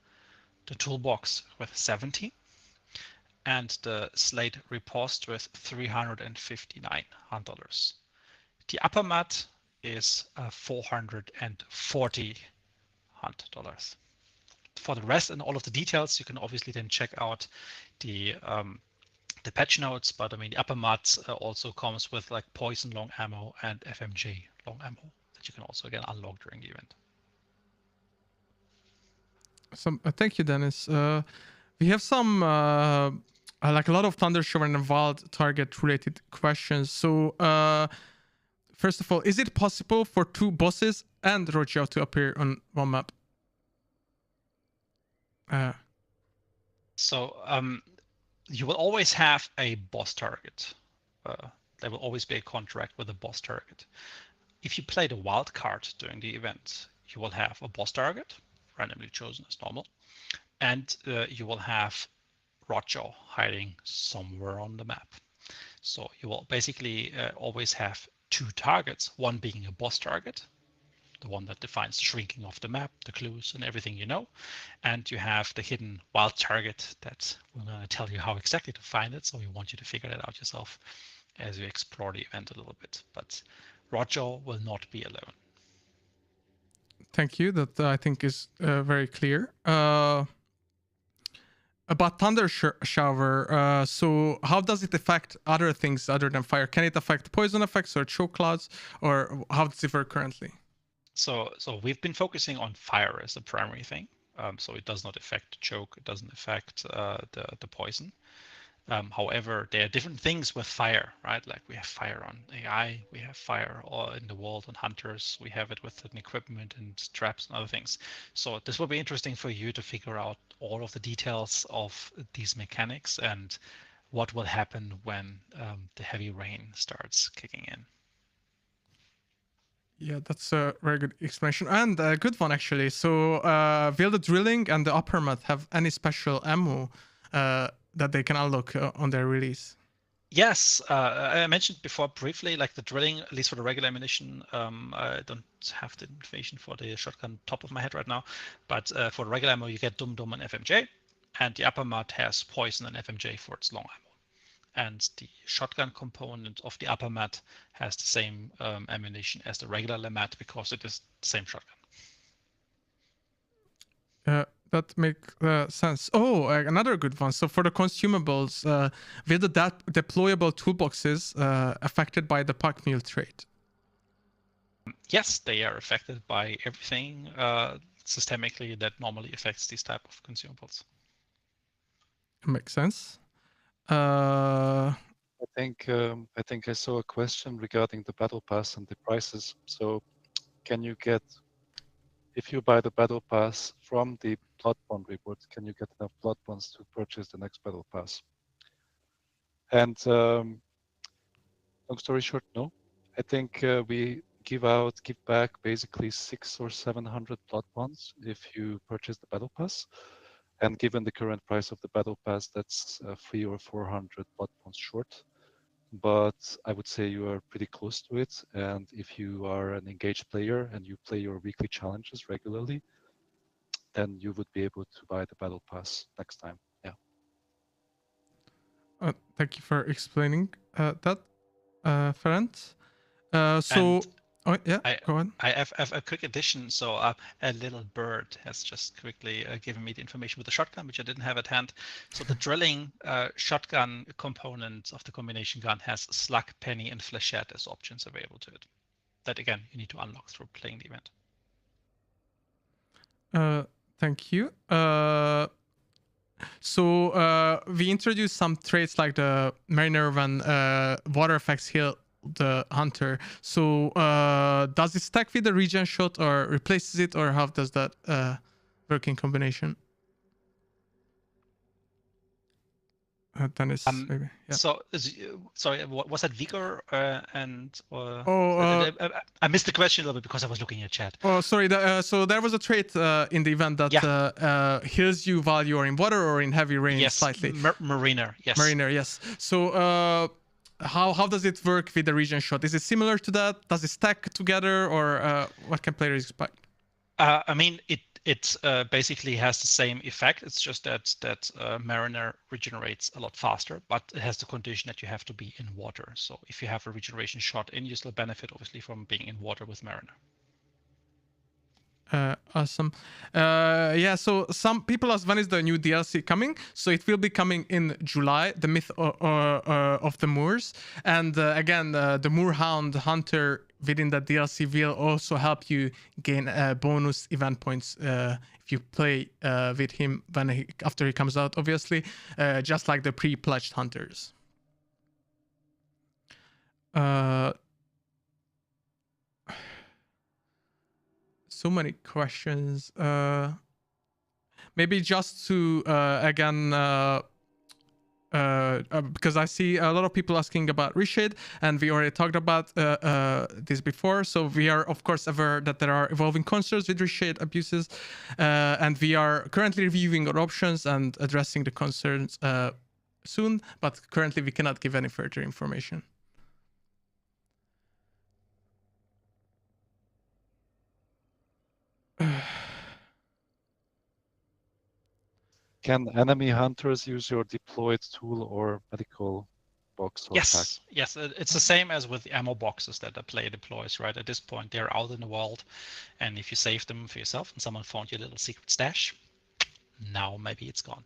The Toolbox with $70. And the Slate Riposte with $359. The upper mat is $440. For the rest and all of the details, you can obviously then check out the patch notes. But I mean, the upper mat also comes with like poison long ammo and FMJ long ammo that you can also again unlock during the event. Thank you, Dennis. We have some like a lot of Thundershower and Wild target related questions. So first of all, is it possible for two bosses and Rojiao to appear on one map? So you will always have a boss target. There will always be a contract with a boss target. If you play the wild card during the event, you will have a boss target, randomly chosen as normal, and you will have Rojo hiding somewhere on the map. So you will basically always have two targets, one being a boss target, the one that defines the shrinking of the map, the clues and everything you know, and you have the hidden wild target that we're going to tell you how exactly to find it, so we want you to figure that out yourself. as you explore the event a little bit. But Roger will not be alone. Thank you. That I think is very clear. About Thundershower, so how does it affect other things other than fire? Can it affect poison effects or choke clouds, or how does it work currently? So we've been focusing on fire as the primary thing. So it does not affect choke. It doesn't affect the poison. However, there are different things with fire, right? Like we have fire on AI, we have fire all in the world on hunters, we have it with equipment and traps and other things. So this will be interesting for you to figure out all of the details of these mechanics and what will happen when the heavy rain starts kicking in. Yeah, that's a very good explanation and a good one actually. So, will the drilling and the upper mat have any special ammo that they can unlock on their release? Yes, I mentioned before briefly, like the drilling, at least for the regular ammunition. I don't have the information for the shotgun top of my head right now, but for the regular ammo, you get Dum Dum and FMJ, and the upper mat has poison and FMJ for its long ammo. And the shotgun component of the upper mat has the same ammunition as the regular mat because it is the same shotgun. That makes sense. Oh, another good one. So for the consumables, will the deployable toolboxes affected by the pack mule trait? Yes, they are affected by everything systemically that normally affects these type of consumables. Makes sense. Uh, I think I saw a question regarding the battle pass and the prices. So can you get, if you buy the battle pass from the blood bond reward, can you get enough blood bonds to purchase the next battle pass? And long story short, no. I think we give back basically 600 or 700 blood bonds if you purchase the battle pass. And given the current price of the battle pass, that's 300 or 400 blood bonds short. But I would say you are pretty close to it. And if you are an engaged player and you play your weekly challenges regularly, then you would be able to buy the battle pass next time. Yeah. thank you for explaining that, Ferenc. Oh yeah, go on. I have a quick addition. So a little bird has just quickly given me the information with the shotgun, which I didn't have at hand. So the drilling shotgun component of the combination gun has slug, penny, and flechette as options available to it. That again, you need to unlock through playing the event. Thank you. So we introduced some traits like the mariner when water effects heal the hunter. So does it stack with the regen shot or replaces it, or how does that work in combination? Dennis, maybe. Yeah. So, sorry, was that vigor and? Oh, I missed the question a little bit because I was looking at chat. Oh, sorry. So there was a trait in the event that heals you while you are in water or in heavy rain slightly. Mariner, yes. Mariner, yes. So how does it work with the regen shot? Is it similar to that? Does it stack together, or what can players expect? I mean, it basically has the same effect. It's just that Mariner regenerates a lot faster, but it has the condition that you have to be in water. So if you have a regeneration shot in, you still benefit obviously from being in water with Mariner. Awesome. Yeah, so some people ask when is the new DLC coming. So it will be coming in July, the Myth of the Moors. And again, the Moorhound Hunter within the DLC will also help you gain bonus event points if you play with him after he comes out, obviously, just like the pre-pledged hunters. So many questions. Maybe just to again, because I see a lot of people asking about reshade, and we already talked about this before. So we are of course aware that there are evolving concerns with reshade abuses, and we are currently reviewing our options and addressing the concerns soon. But currently we cannot give any further information. Can enemy hunters use your deployed tool or medical box or pack? Yes, it's the same as with the ammo boxes that the player deploys, right? At this point, they're out in the world, and if you save them for yourself and someone found your little secret stash, now maybe it's gone.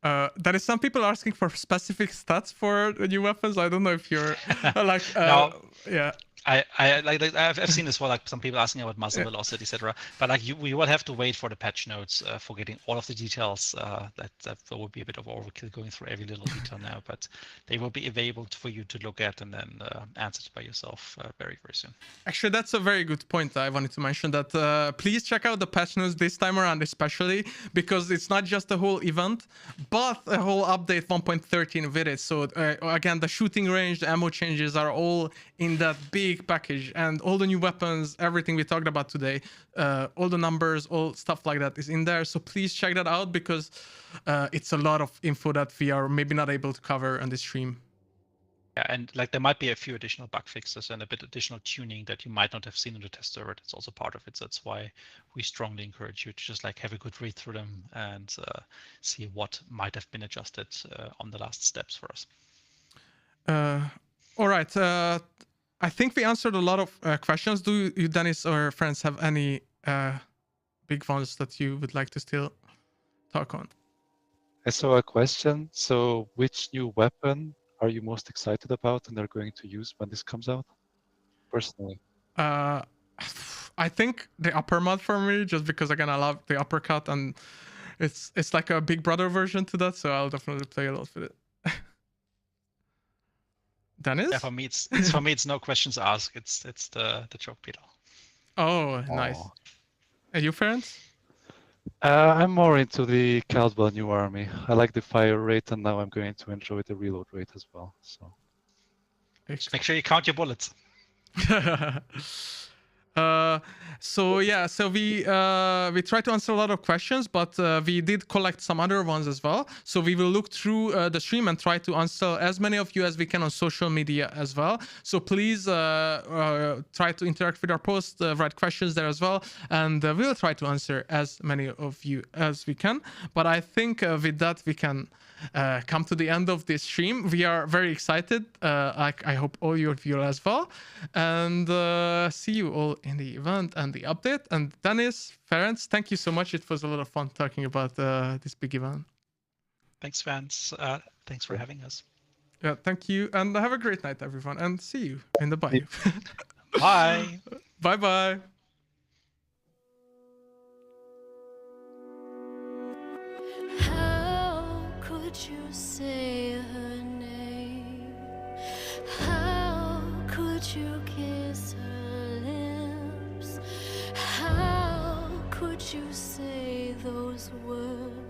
There is some people asking for specific stats for the new weapons. I don't know if you're like, Now- yeah. I've seen this for like some people asking about muzzle Yeah. velocity, etc. But like we will have to wait for the patch notes for getting all of the details. That would be a bit of overkill going through every little detail now, but they will be available for you to look at and then answer it by yourself very soon. Actually, that's a very good point. I wanted to mention that please check out the patch notes this time around, especially because it's not just a whole event, but a whole update 1.13 with it. So again, the shooting range, the ammo changes are all in that big package, and all the new weapons, everything we talked about today, all the numbers, all stuff like that is in there. So please check that out because it's a lot of info that we are maybe not able to cover on this stream. Yeah, and like there might be a few additional bug fixes and a bit additional tuning that you might not have seen in the test server. It's also part of it. So that's why we strongly encourage you to just like have a good read through them and see what might have been adjusted on the last steps for us. All right. I think we answered a lot of questions. Do you, Dennis, or friends, have any big ones that you would like to still talk on? I saw a question. So which new weapon are you most excited about and are going to use when this comes out? Personally. I think the upper mod for me, just because again I love the uppercut and it's like a big brother version to that, so I'll definitely play a lot with it. Dennis? Yeah, for me it's no questions asked. It's the choke pedal. Oh, nice. Oh. And you, friends? I'm more into the Caldwell New Army. I like the fire rate, and now I'm going to enjoy the reload rate as well. So Just make sure you count your bullets. So we try to answer a lot of questions, but we did collect some other ones as well. So we will look through the stream and try to answer as many of you as we can on social media as well. So please try to interact with our post, write questions there as well, and we'll try to answer as many of you as we can. But I think with that we can come to the end of this stream. We are very excited. I hope all of you as well, and see you all in the event and the update. And Dennis, Ferenc, thank you so much. It was a lot of fun talking about this big event. Thanks, fans. Thanks for having us. Yeah, thank you, and have a great night, everyone, and see you in the bayou. Bye. Bye bye. How could you say her name? How could you kiss her lips? How could you say those words?